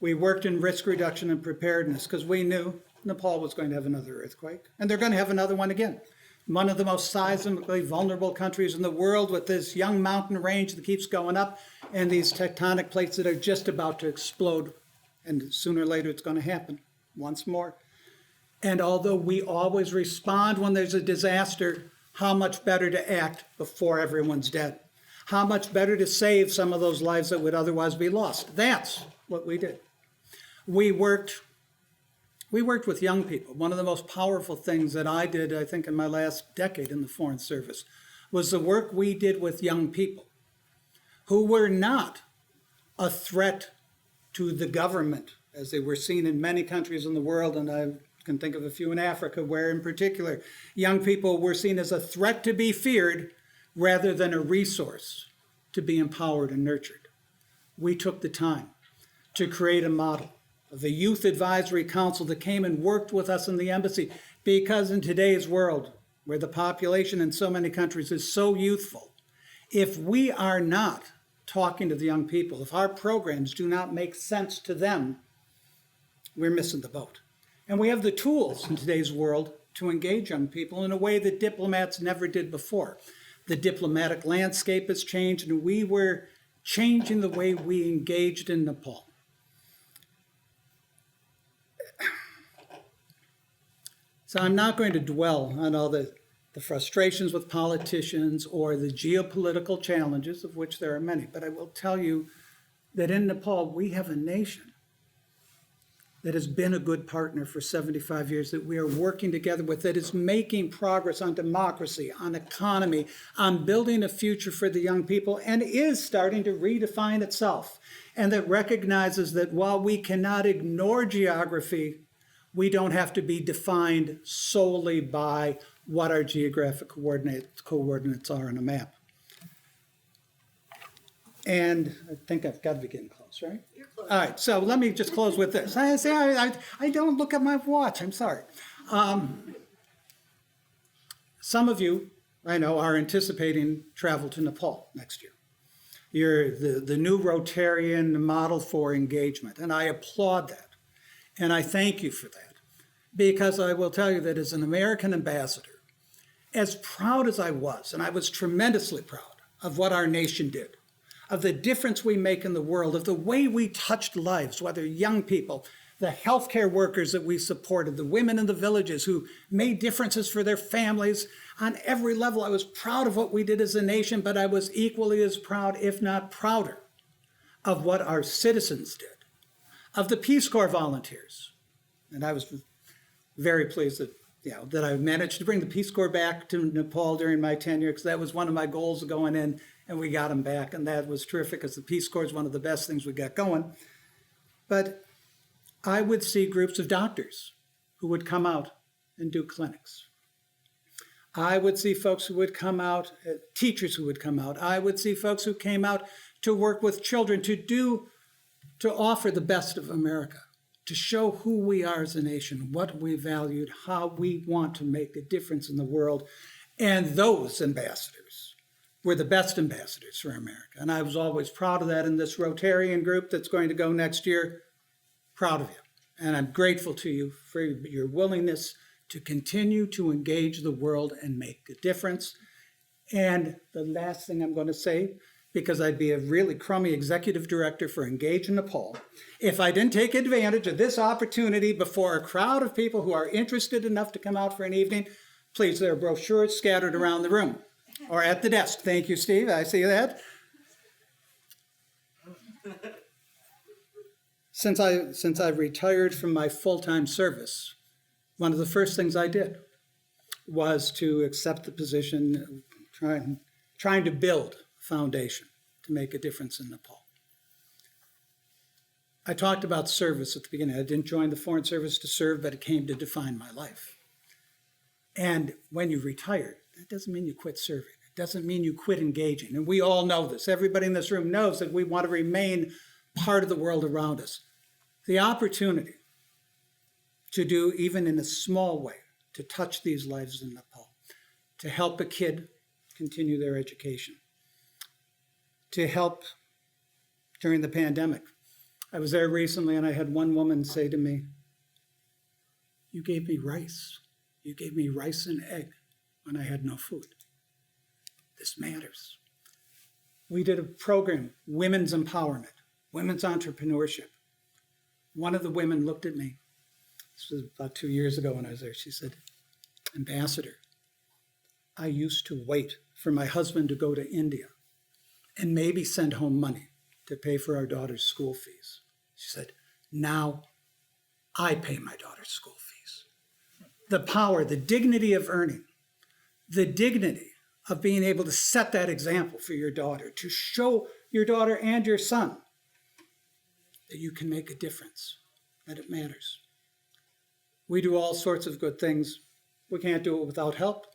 We worked in risk reduction and preparedness because we knew Nepal was going to have another earthquake, and they're going to have another one again. One of the most seismically vulnerable countries in the world with this young mountain range that keeps going up and these tectonic plates that are just about to explode. And sooner or later, it's going to happen once more. And although we always respond when there's a disaster, how much better to act before everyone's dead? How much better to save some of those lives that would otherwise be lost? That's what we did. We worked with young people. One of the most powerful things that I did, I think, in my last decade in the Foreign Service was the work we did with young people who were not a threat to the government, as they were seen in many countries in the world, and I can think of a few in Africa where, in particular, young people were seen as a threat to be feared rather than a resource to be empowered and nurtured. We took the time to create a model of a youth advisory council that came and worked with us in the embassy, because in today's world, where the population in so many countries is so youthful, if we are not talking to the young people, if our programs do not make sense to them, we're missing the boat. And we have the tools in today's world to engage young people in a way that diplomats never did before. The diplomatic landscape has changed, and we were changing the way we engaged in Nepal. So I'm not going to dwell on all the frustrations with politicians or the geopolitical challenges, of which there are many, but I will tell you that in Nepal, we have a nation that has been a good partner for 75 years, that we are working together with, that is making progress on democracy, on economy, on building a future for the young people, and is starting to redefine itself, and that recognizes that while we cannot ignore geography, we don't have to be defined solely by what our geographic coordinates are on a map. And I think I've got to be getting close, right? You're close. All right, so let me just close with this. I don't look at my watch, I'm sorry. Some of you, I know, are anticipating travel to Nepal next year. You're the new Rotarian model for engagement, and I applaud that. And I thank you for that, because I will tell you that as an American ambassador, as proud as I was, and I was tremendously proud of what our nation did, of the difference we make in the world, of the way we touched lives, whether young people, the healthcare workers that we supported, the women in the villages who made differences for their families on every level. I was proud of what we did as a nation, but I was equally as proud, if not prouder, of what our citizens did, of the Peace Corps volunteers. And I was very pleased that, that I managed to bring the Peace Corps back to Nepal during my tenure, because that was one of my goals of going in, and we got them back, and that was terrific, because the Peace Corps is one of the best things we got going. But I would see groups of doctors who would come out and do clinics. I would see folks who would come out, teachers who would come out. I would see folks who came out to work with children, to offer the best of America, to show who we are as a nation, what we valued, how we want to make a difference in the world. And those ambassadors were the best ambassadors for America. And I was always proud of that. In this Rotarian group that's going to go next year, proud of you. And I'm grateful to you for your willingness to continue to engage the world and make a difference. And the last thing I'm going to say, because I'd be a really crummy executive director for Engage in Nepal if I didn't take advantage of this opportunity before a crowd of people who are interested enough to come out for an evening. Please, there are brochures scattered around the room or at the desk. Thank you, Steve. I see that. Since I retired from my full-time service, one of the first things I did was to accept the position of trying to build a foundation to make a difference in Nepal. I talked about service at the beginning. I didn't join the Foreign Service to serve, but it came to define my life. And when you retire, that doesn't mean you quit serving. It doesn't mean you quit engaging. And we all know this. Everybody in this room knows that we want to remain part of the world around us. The opportunity to do, even in a small way, to touch these lives in Nepal, to help a kid continue their education, to help during the pandemic. I was there recently and I had one woman say to me, "You gave me rice. You gave me rice and egg when I had no food. This matters." We did a program, women's empowerment, women's entrepreneurship. One of the women looked at me. This was about 2 years ago when I was there. She said, "Ambassador, I used to wait for my husband to go to India and maybe send home money to pay for our daughter's school fees." She said, "Now I pay my daughter's school fees." The power, the dignity of earning, the dignity of being able to set that example for your daughter, to show your daughter and your son that you can make a difference, that it matters. We do all sorts of good things. We can't do it without help.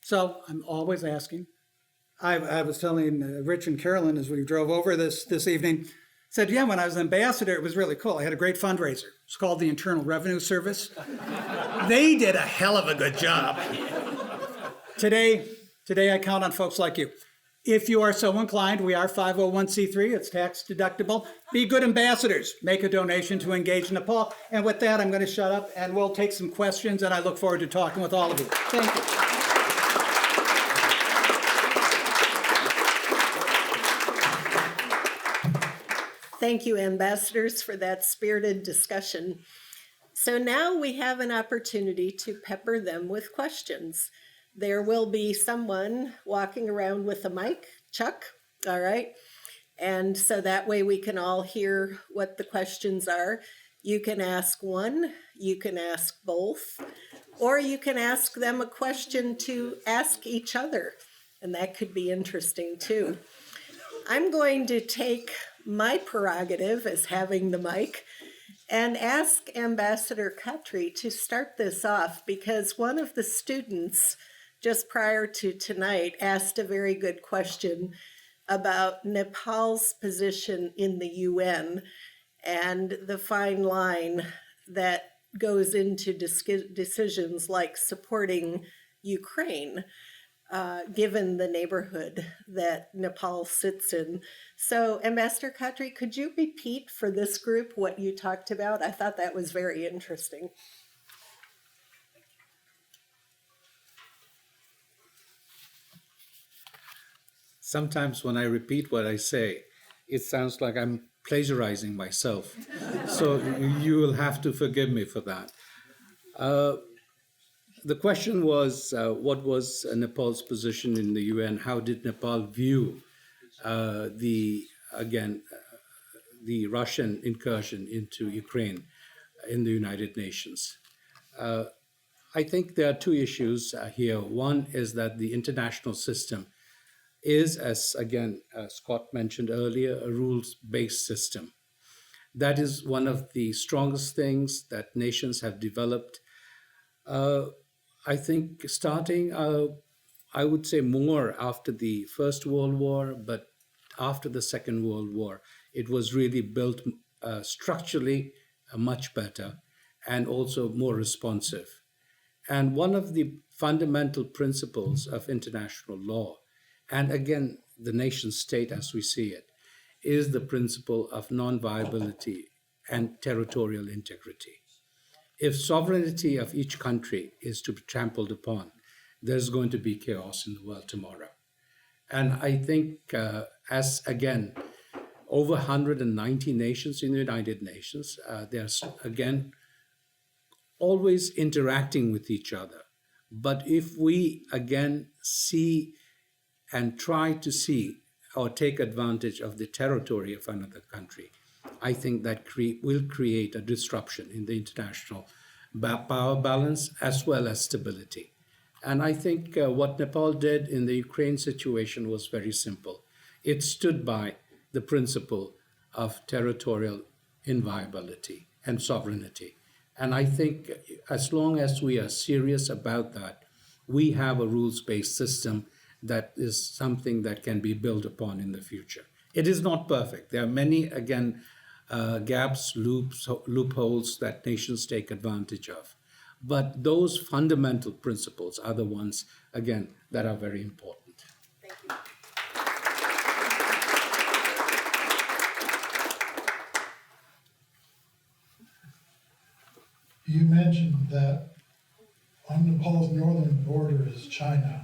So I'm always asking. I was telling Rich and Carolyn as we drove over this evening, said, yeah, when I was ambassador, it was really cool. I had a great fundraiser. It's called the Internal Revenue Service. They did a hell of a good job. Today I count on folks like you. If you are so inclined, we are 501c3. It's tax deductible. Be good ambassadors. Make a donation to Engage Nepal. And with that, I'm going to shut up and we'll take some questions. And I look forward to talking with all of you. Thank you. Thank you, ambassadors, for that spirited discussion. So now we have an opportunity to pepper them with questions. There will be someone walking around with a mic, Chuck, all right? And so that way we can all hear what the questions are. You can ask one, you can ask both, or you can ask them a question to ask each other, and that could be interesting too. I'm going to take my prerogative as having the mic and ask Ambassador Khatri to start this off, because one of the students just prior to tonight asked a very good question about Nepal's position in the UN and the fine line that goes into decisions like supporting Ukraine, given the neighborhood that Nepal sits in. So, Ambassador Khatri, could you repeat for this group what you talked about? I thought that was very interesting. Sometimes when I repeat what I say, it sounds like I'm plagiarizing myself. So you will have to forgive me for that. The question was, what was Nepal's position in the UN? How did Nepal view the Russian incursion into Ukraine in the United Nations? I think there are two issues here. One is that the international system is, as again Scott mentioned earlier, a rules-based system. That is one of the strongest things that nations have developed. I think starting, I would say more after the First World War, but after the Second World War, it was really built structurally much better and also more responsive. And one of the fundamental principles of international law, and again, the nation state as we see it, is the principle of non-viability and territorial integrity. If sovereignty of each country is to be trampled upon, there's going to be chaos in the world tomorrow. And I think as again, over 190 nations in the United Nations, they're again always interacting with each other. But if we again see and try to see or take advantage of the territory of another country, I think that will create a disruption in the international power balance as well as stability. And I think what Nepal did in the Ukraine situation was very simple. It stood by the principle of territorial inviolability and sovereignty. And I think as long as we are serious about that, we have a rules-based system that is something that can be built upon in the future. It is not perfect. There are many, again, gaps, loopholes that nations take advantage of. But those fundamental principles are the ones, again, that are very important. Thank you. You mentioned that on Nepal's northern border is China.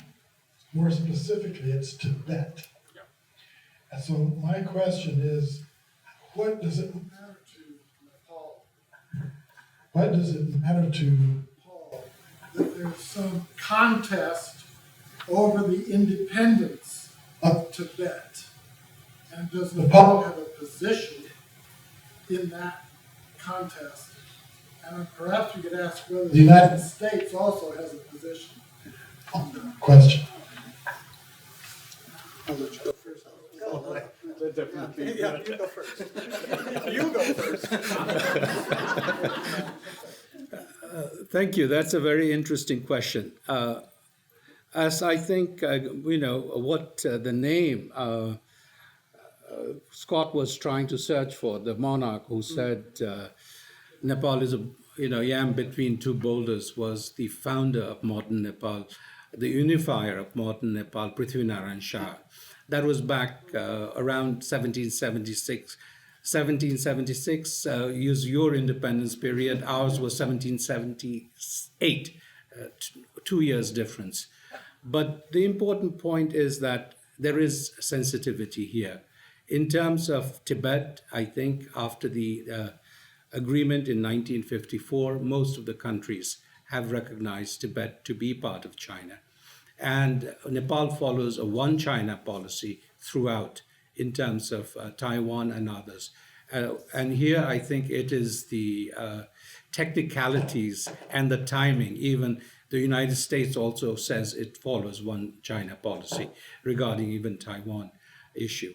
More specifically, it's Tibet. Yeah. And so my question is, what does it matter to Nepal? What does it matter to Nepal that there's some contest over the independence of Tibet? And does Nepal have a position in that contest? And perhaps we could ask whether the United States also has a position on the question. I'll let you go first. Yeah, you go first. You go first. Thank you. That's a very interesting question. As I think, what the name Scott was trying to search for, the monarch who said Nepal is a yam between two boulders, was the founder of modern Nepal, the unifier of modern Nepal, Prithvinarayan Shah. That was back around 1776. 1776 is your independence period. Ours was 1778, 2 years difference. But the important point is that there is sensitivity here. In terms of Tibet, I think after the agreement in 1954, most of the countries have recognized Tibet to be part of China. And Nepal follows a one China policy throughout in terms of Taiwan and others. And here I think it is the technicalities and the timing. Even the United States also says it follows one China policy regarding even Taiwan issue.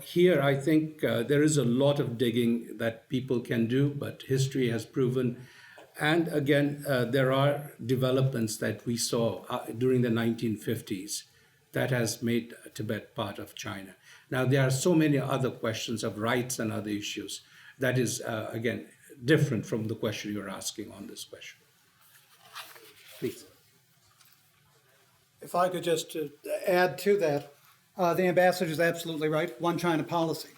Here, I think there is a lot of digging that people can do, but history has proven. And again, there are developments that we saw during the 1950s that has made Tibet part of China. Now, there are so many other questions of rights and other issues that is, again, different from the question you're asking on this question. Please. If I could just add to that, the ambassador is absolutely right, one China policy.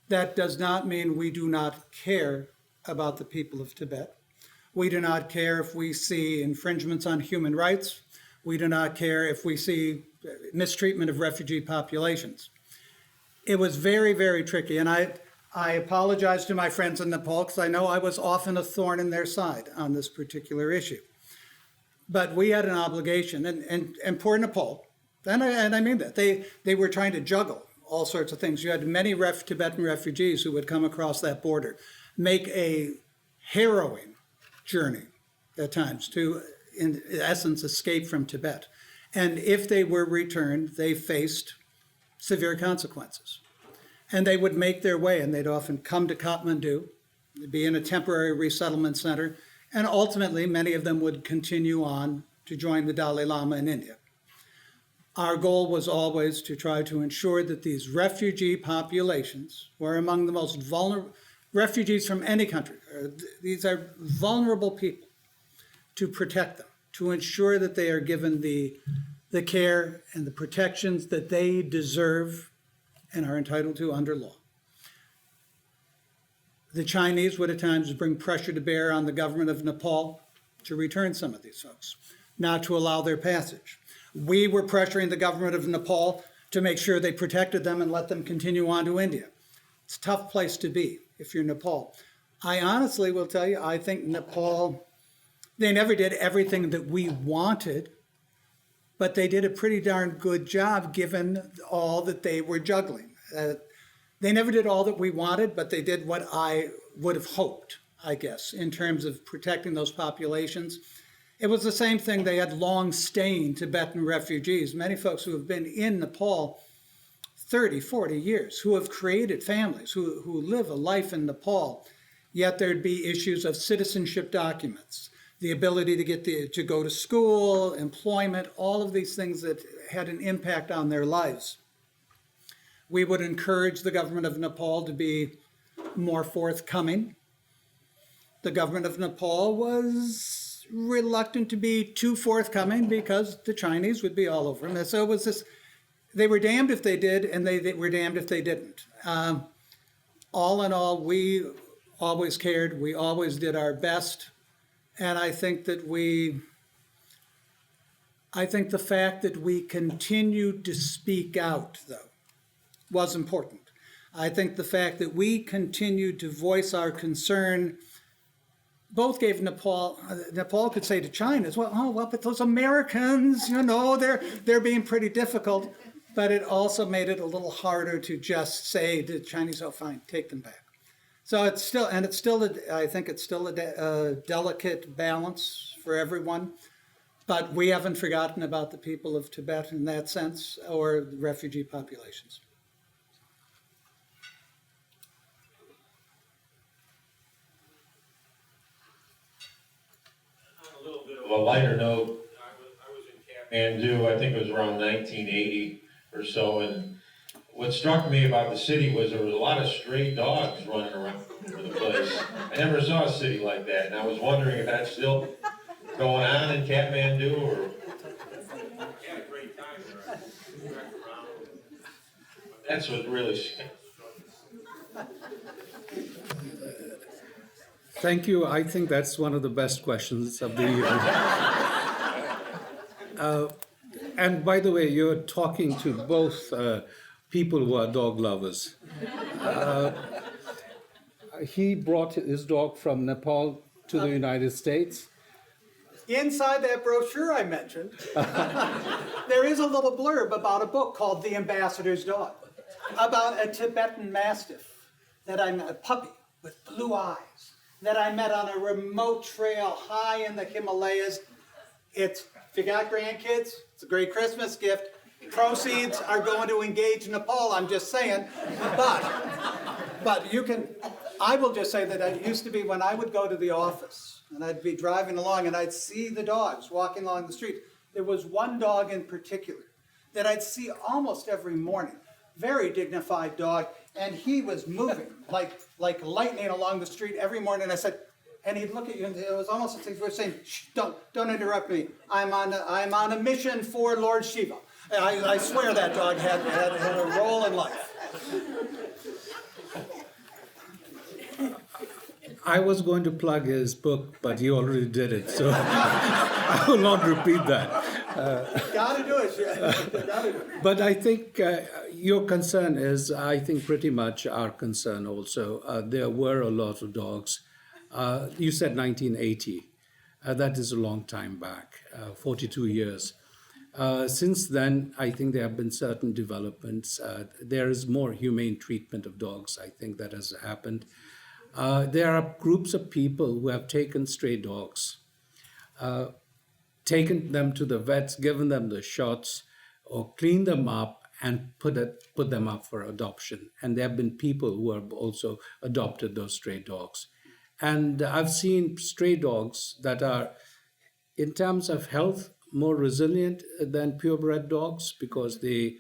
That does not mean we do not care about the people of Tibet. We do not care if we see infringements on human rights. We do not care if we see mistreatment of refugee populations. It was very, very tricky, and I apologize to my friends in Nepal because I know I was often a thorn in their side on this particular issue. But we had an obligation, and poor Nepal, and I mean that, they were trying to juggle all sorts of things. You had many Tibetan refugees who would come across that border, make a harrowing journey at times to, in essence, escape from Tibet. And if they were returned, they faced severe consequences. And they would make their way, and they'd often come to Kathmandu, be in a temporary resettlement center, and ultimately many of them would continue on to join the Dalai Lama in India. Our goal was always to try to ensure that these refugee populations were among the most vulnerable, refugees from any country, these are vulnerable people, to protect them, to ensure that they are given the care and the protections that they deserve and are entitled to under law. The Chinese would at times bring pressure to bear on the government of Nepal to return some of these folks, not to allow their passage. We were pressuring the government of Nepal to make sure they protected them and let them continue on to India. It's a tough place to be if you're Nepal. I honestly will tell you, I think Nepal, they never did everything that we wanted, but they did a pretty darn good job given all that they were juggling. They never did all that we wanted, but they did what I would have hoped, I guess, in terms of protecting those populations. It was the same thing. They had long-staying Tibetan refugees, many folks who have been in Nepal 30, 40 years, who have created families, who live a life in Nepal, yet there'd be issues of citizenship documents, the ability to get to go to school, employment, all of these things that had an impact on their lives. We would encourage the government of Nepal to be more forthcoming. The government of Nepal was reluctant to be too forthcoming because the Chinese would be all over them. So it was this, they were damned if they did, and they were damned if they didn't. All in all, we always cared. We always did our best. And I think that the fact that we continued to speak out, though, was important. I think the fact that we continued to voice our concern both gave Nepal could say to China as well, oh, well, but those Americans, they're being pretty difficult. But it also made it a little harder to just say to the Chinese, oh, fine, take them back. So I think it's still a delicate balance for everyone. But we haven't forgotten about the people of Tibet in that sense, or the refugee populations. On a little bit of a lighter note, I was in Kathmandu, I think it was around 1980 or so, and what struck me about the city was there was a lot of stray dogs running around over the place. I never saw a city like that, and I was wondering if that's still going on in Kathmandu, or... We had a great time there. We went around. But that's what really... Thank you. I think that's one of the best questions of the evening. And by the way, you're talking to both people who are dog lovers. He brought his dog from Nepal to the United States. Inside that brochure I mentioned, there is a little blurb about a book called The Ambassador's Dog, about a Tibetan Mastiff that I met, a puppy with blue eyes, that I met on a remote trail high in the Himalayas. If you got grandkids, it's a great Christmas gift. Proceeds are going to engage Nepal, I'm just saying. But you can, I will just say that it used to be when I would go to the office and I'd be driving along and I'd see the dogs walking along the street. There was one dog in particular that I'd see almost every morning. Very dignified dog, and he was moving like lightning along the street every morning. I said, and he'd look at you, and it was almost as if he was saying, "Shh, don't interrupt me. I'm on a mission for Lord Shiva." And I swear that dog had a role in life. I was going to plug his book, but you already did it, so I will not repeat that. Gotta do it, yeah. Gotta do it. But I think your concern is, I think, pretty much our concern also. There were a lot of dogs. You said 1980. That is a long time back, 42 years. Since then, I think there have been certain developments. There is more humane treatment of dogs, I think, that has happened. There are groups of people who have taken stray dogs, taken them to the vets, given them the shots, or cleaned them up and put them up for adoption. And there have been people who have also adopted those stray dogs. And I've seen stray dogs that are, in terms of health, more resilient than purebred dogs because they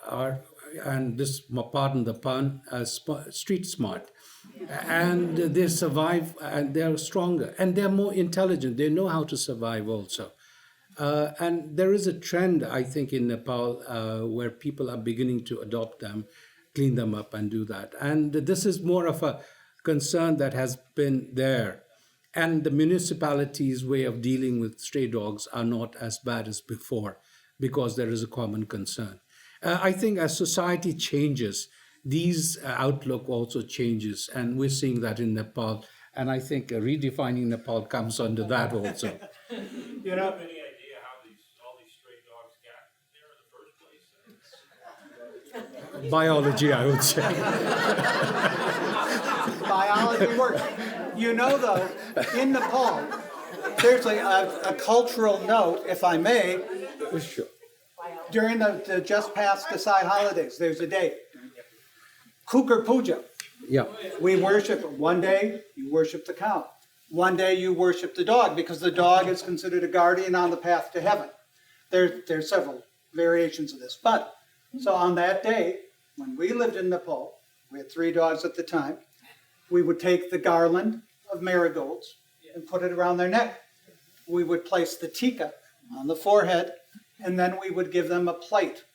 are, and this, pardon the pun, street smart. And they survive, and they're stronger, and they're more intelligent. They know how to survive also. And there is a trend, I think, in Nepal where people are beginning to adopt them, clean them up, and do that. And this is more of a concern that has been there. And the municipality's way of dealing with stray dogs are not as bad as before because there is a common concern. I think as society changes, these outlook also changes, and we're seeing that in Nepal. And I think Redefining Nepal comes under that also. You know, Any idea how all these stray dogs got there in the first place? Biology, I would say. biology works. You know, though, in Nepal, there's a cultural note, if I may. Sure. During the just past Desai holidays, there's a day, Kukur Puja. Yeah. We worship, one day you worship the cow. One day you worship the dog because the dog is considered a guardian on the path to heaven. There's several variations of this. But, so on that day, when we lived in Nepal, we had 3 dogs at the time, we would take the garland of marigolds and put it around their neck. We would place the tika on the forehead, and then we would give them a plate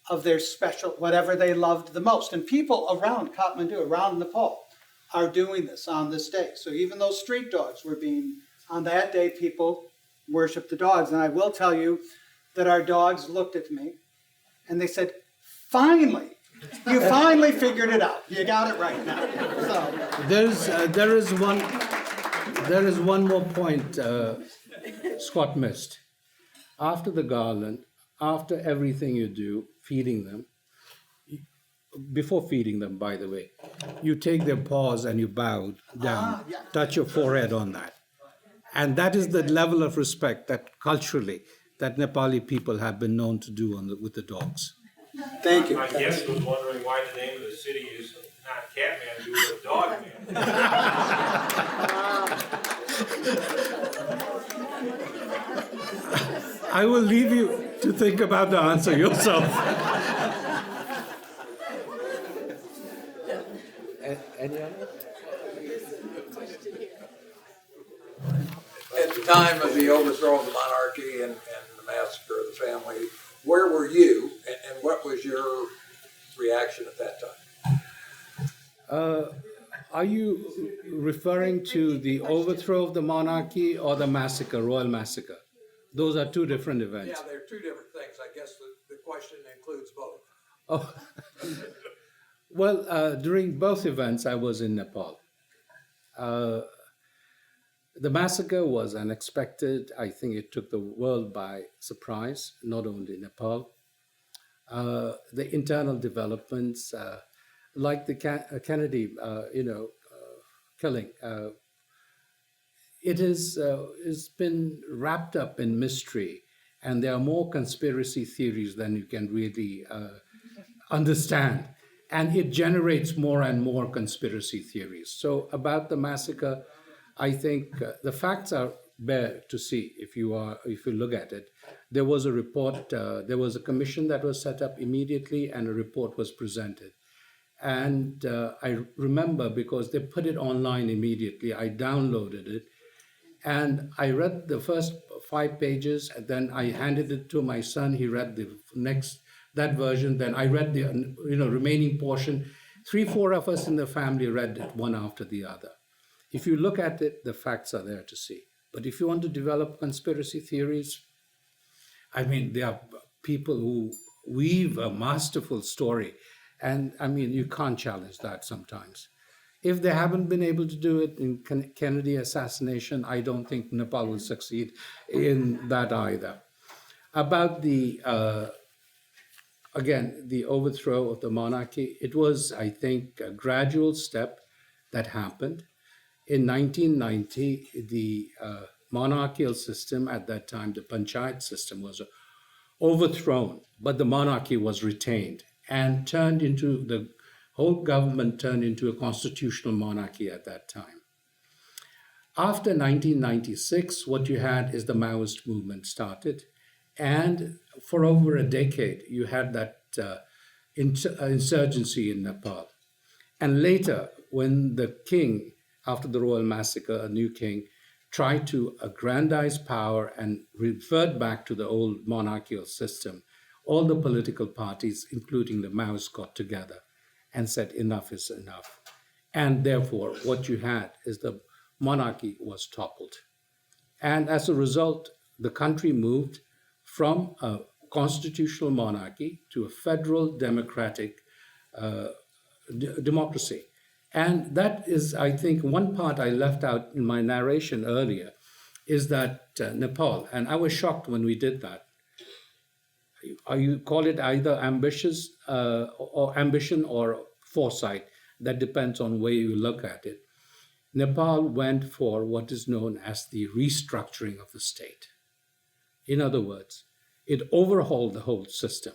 of their special, whatever they loved the most. And people around Kathmandu, around Nepal, are doing this on this day. So even though street dogs were being, on that day, people worship the dogs. And I will tell you that our dogs looked at me and they said, "Finally, you finally figured it out. You got it right now." So, There is one more point Scott missed. After the garland, after everything you do, feeding them, before feeding them, by the way, you take their paws and you bow down, yeah. touch your forehead on that. And that is the level of respect that culturally, that Nepali people have been known to do with the dogs. thank you. My guest was wondering why the name of the city is not Kathmandu, but Dogman. I will leave you to think about the answer yourself. Any other? At the time of the overthrow of the monarchy and the massacre of the family, where were you and what was your reaction at that time? Are you referring to the overthrow of the monarchy or the massacre, royal massacre? Those are two different events. Yeah, they're two different things. I guess the question includes both. Oh. Well, during both events, I was in Nepal. The massacre was unexpected. I think it took the world by surprise, not only Nepal. The internal developments, like the Kennedy, killing. It has been wrapped up in mystery, and there are more conspiracy theories than you can really understand. And it generates more and more conspiracy theories. So about the massacre, I think the facts are bare to see if you look at it. There was a report, there was a commission that was set up immediately, and a report was presented. And I remember because they put it online immediately, I downloaded it, and I read the first 5 pages, and then I handed it to my son. He read that version. Then I read the remaining portion. 3-4 of us in the family read it one after the other. If you look at it, the facts are there to see. But if you want to develop conspiracy theories, I mean, there are people who weave a masterful story. And I mean, you can't challenge that sometimes. If they haven't been able to do it in Kennedy assassination, I don't think Nepal will succeed in that either. About the overthrow of the monarchy, it was, I think, a gradual step that happened. In 1990, the monarchical system at that time, the panchayat system, was overthrown, but the monarchy was retained and the whole government turned into a constitutional monarchy at that time. After 1996, what you had is the Maoist movement started. And for over a decade, you had that insurgency in Nepal. And later, when the king, after the royal massacre, a new king, tried to aggrandize power and revert back to the old monarchical system, all the political parties, including the Maoists, got together and said enough is enough. And therefore, what you had is the monarchy was toppled. And as a result, the country moved from a constitutional monarchy to a federal democratic democracy. And that is, I think, one part I left out in my narration earlier, is that Nepal, and I was shocked when we did that. You call it either ambitious or ambition or foresight. That depends on where you look at it. Nepal went for what is known as the restructuring of the state. In other words, it overhauled the whole system.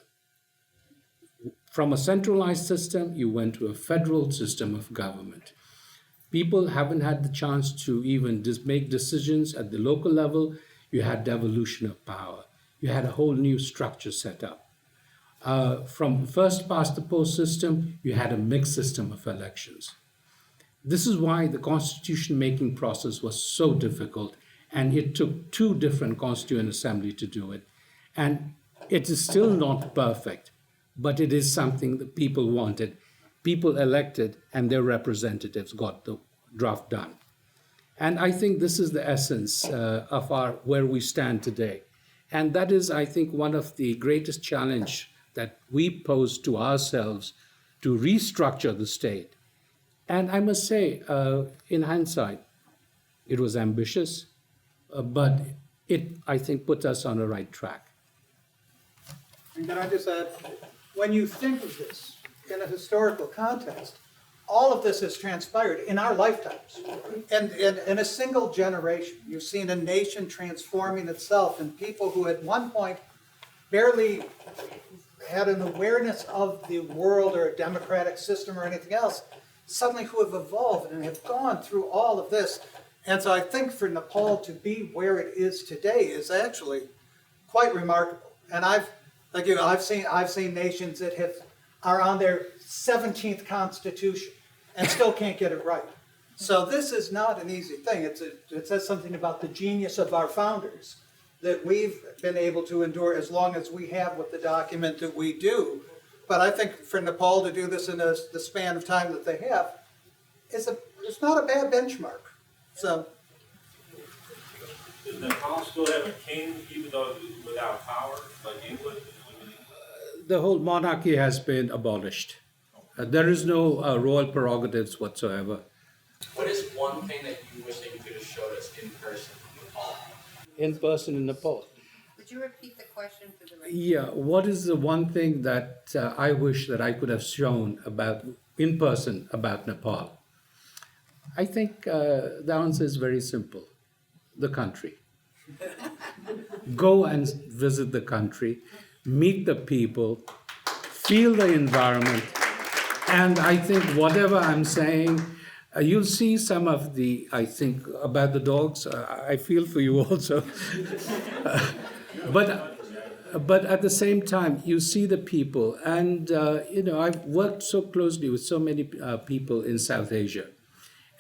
From a centralized system, you went to a federal system of government. People haven't had the chance to even make decisions at the local level. You had devolution of power. You had a whole new structure set up. From first past the post system, you had a mixed system of elections. This is why the constitution making process was so difficult, and it took 2 different constituent assemblies to do it. And it is still not perfect, but it is something that people wanted. People elected, and their representatives got the draft done. And I think this is the essence of where we stand today. And that is, I think, one of the greatest challenge that we pose to ourselves to restructure the state. And I must say, in hindsight, it was ambitious, but it, I think, put us on the right track. And can I just add, when you think of this in a historical context, all of this has transpired in our lifetimes. And in a single generation, you've seen a nation transforming itself, and people who at one point barely had an awareness of the world or a democratic system or anything else, suddenly who have evolved and have gone through all of this. And so I think for Nepal to be where it is today is actually quite remarkable. And I've seen nations that are on their 17th constitution and still can't get it right. So this is not an easy thing. It says something about the genius of our founders that we've been able to endure as long as we have with the document that we do. But I think for Nepal to do this in the span of time that they have, it's not a bad benchmark. So, does Nepal still have a king, even though without power, like England? The whole monarchy has been abolished. There is no royal prerogatives whatsoever. What is one thing that you wish that you could have showed us in person in Nepal? In person in Nepal. Would you repeat the question for the record? Yeah, what is the one thing that I wish that I could have shown about in person about Nepal? I think the answer is very simple: the country. Go and visit the country, meet the people, feel the environment, and I think whatever I'm saying, you'll see some of the, I think, about the dogs. I feel for you also. But at the same time, you see the people. And, I've worked so closely with so many people in South Asia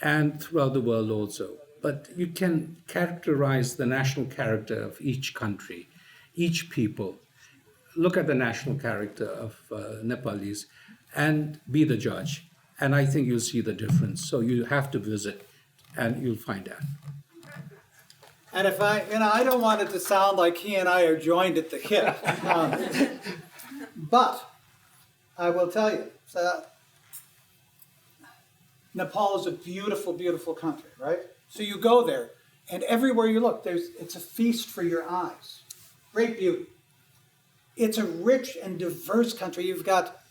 and throughout the world also. But you can characterize the national character of each country, each people. Look at the national character of Nepalese and be the judge. And I think you'll see the difference. So you have to visit and you'll find out. And if I don't want it to sound like he and I are joined at the hip. But I will tell you, Nepal is a beautiful, beautiful country, right? So you go there, and everywhere you look, it's a feast for your eyes. Great beauty. It's a rich and diverse country. You've got,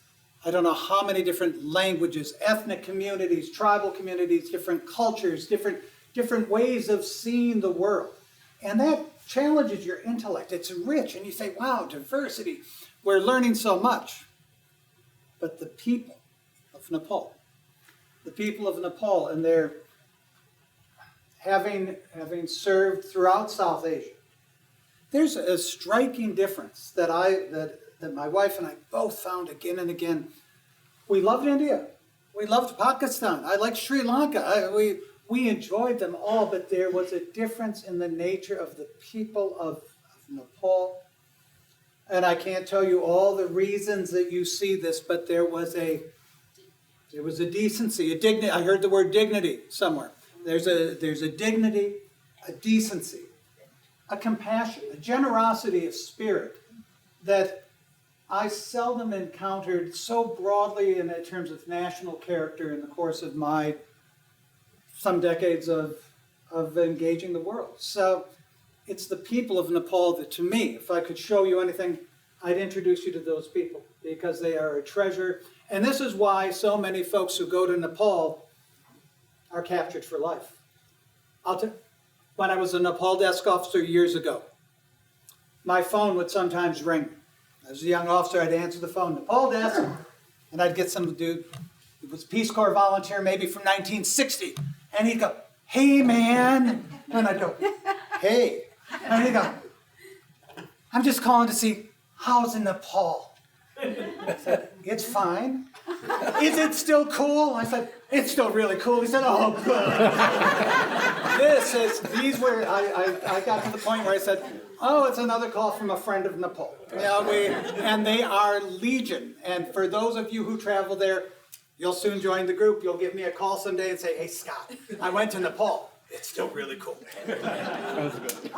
I don't know how many different languages, ethnic communities, tribal communities, different cultures, different ways of seeing the world. And that challenges your intellect. It's rich, and you say, wow, diversity. We're learning so much. But the people of Nepal, and they're having served throughout South Asia, there's a striking difference that my wife and I both found again and again. We loved India. We loved Pakistan. I liked Sri Lanka. We enjoyed them all, but there was a difference in the nature of the people of Nepal. And I can't tell you all the reasons that you see this, but there was a decency, a dignity. I heard the word dignity somewhere. There's a dignity, a decency, a compassion, a generosity of spirit that I seldom encountered so broadly in terms of national character in the course of my some decades of engaging the world. So it's the people of Nepal that, to me, if I could show you anything, I'd introduce you to those people because they are a treasure. And this is why so many folks who go to Nepal are captured for life. When I was a Nepal desk officer years ago, my phone would sometimes ring. As a young officer, I'd answer the phone, Nepal desk, and I'd get some dude, it was a Peace Corps volunteer, maybe from 1960, and he'd go, hey, man. And I'd go, hey. And he'd go, I'm just calling to see, how's in Nepal? I said, it's fine. Is it still cool? I said, it's still really cool. He said, oh, good. I got to the point where I said, oh, it's another call from a friend of Nepal. And they are legion. And for those of you who travel there, you'll soon join the group. You'll give me a call someday and say, hey, Scott, I went to Nepal. It's still really cool. Sounds good.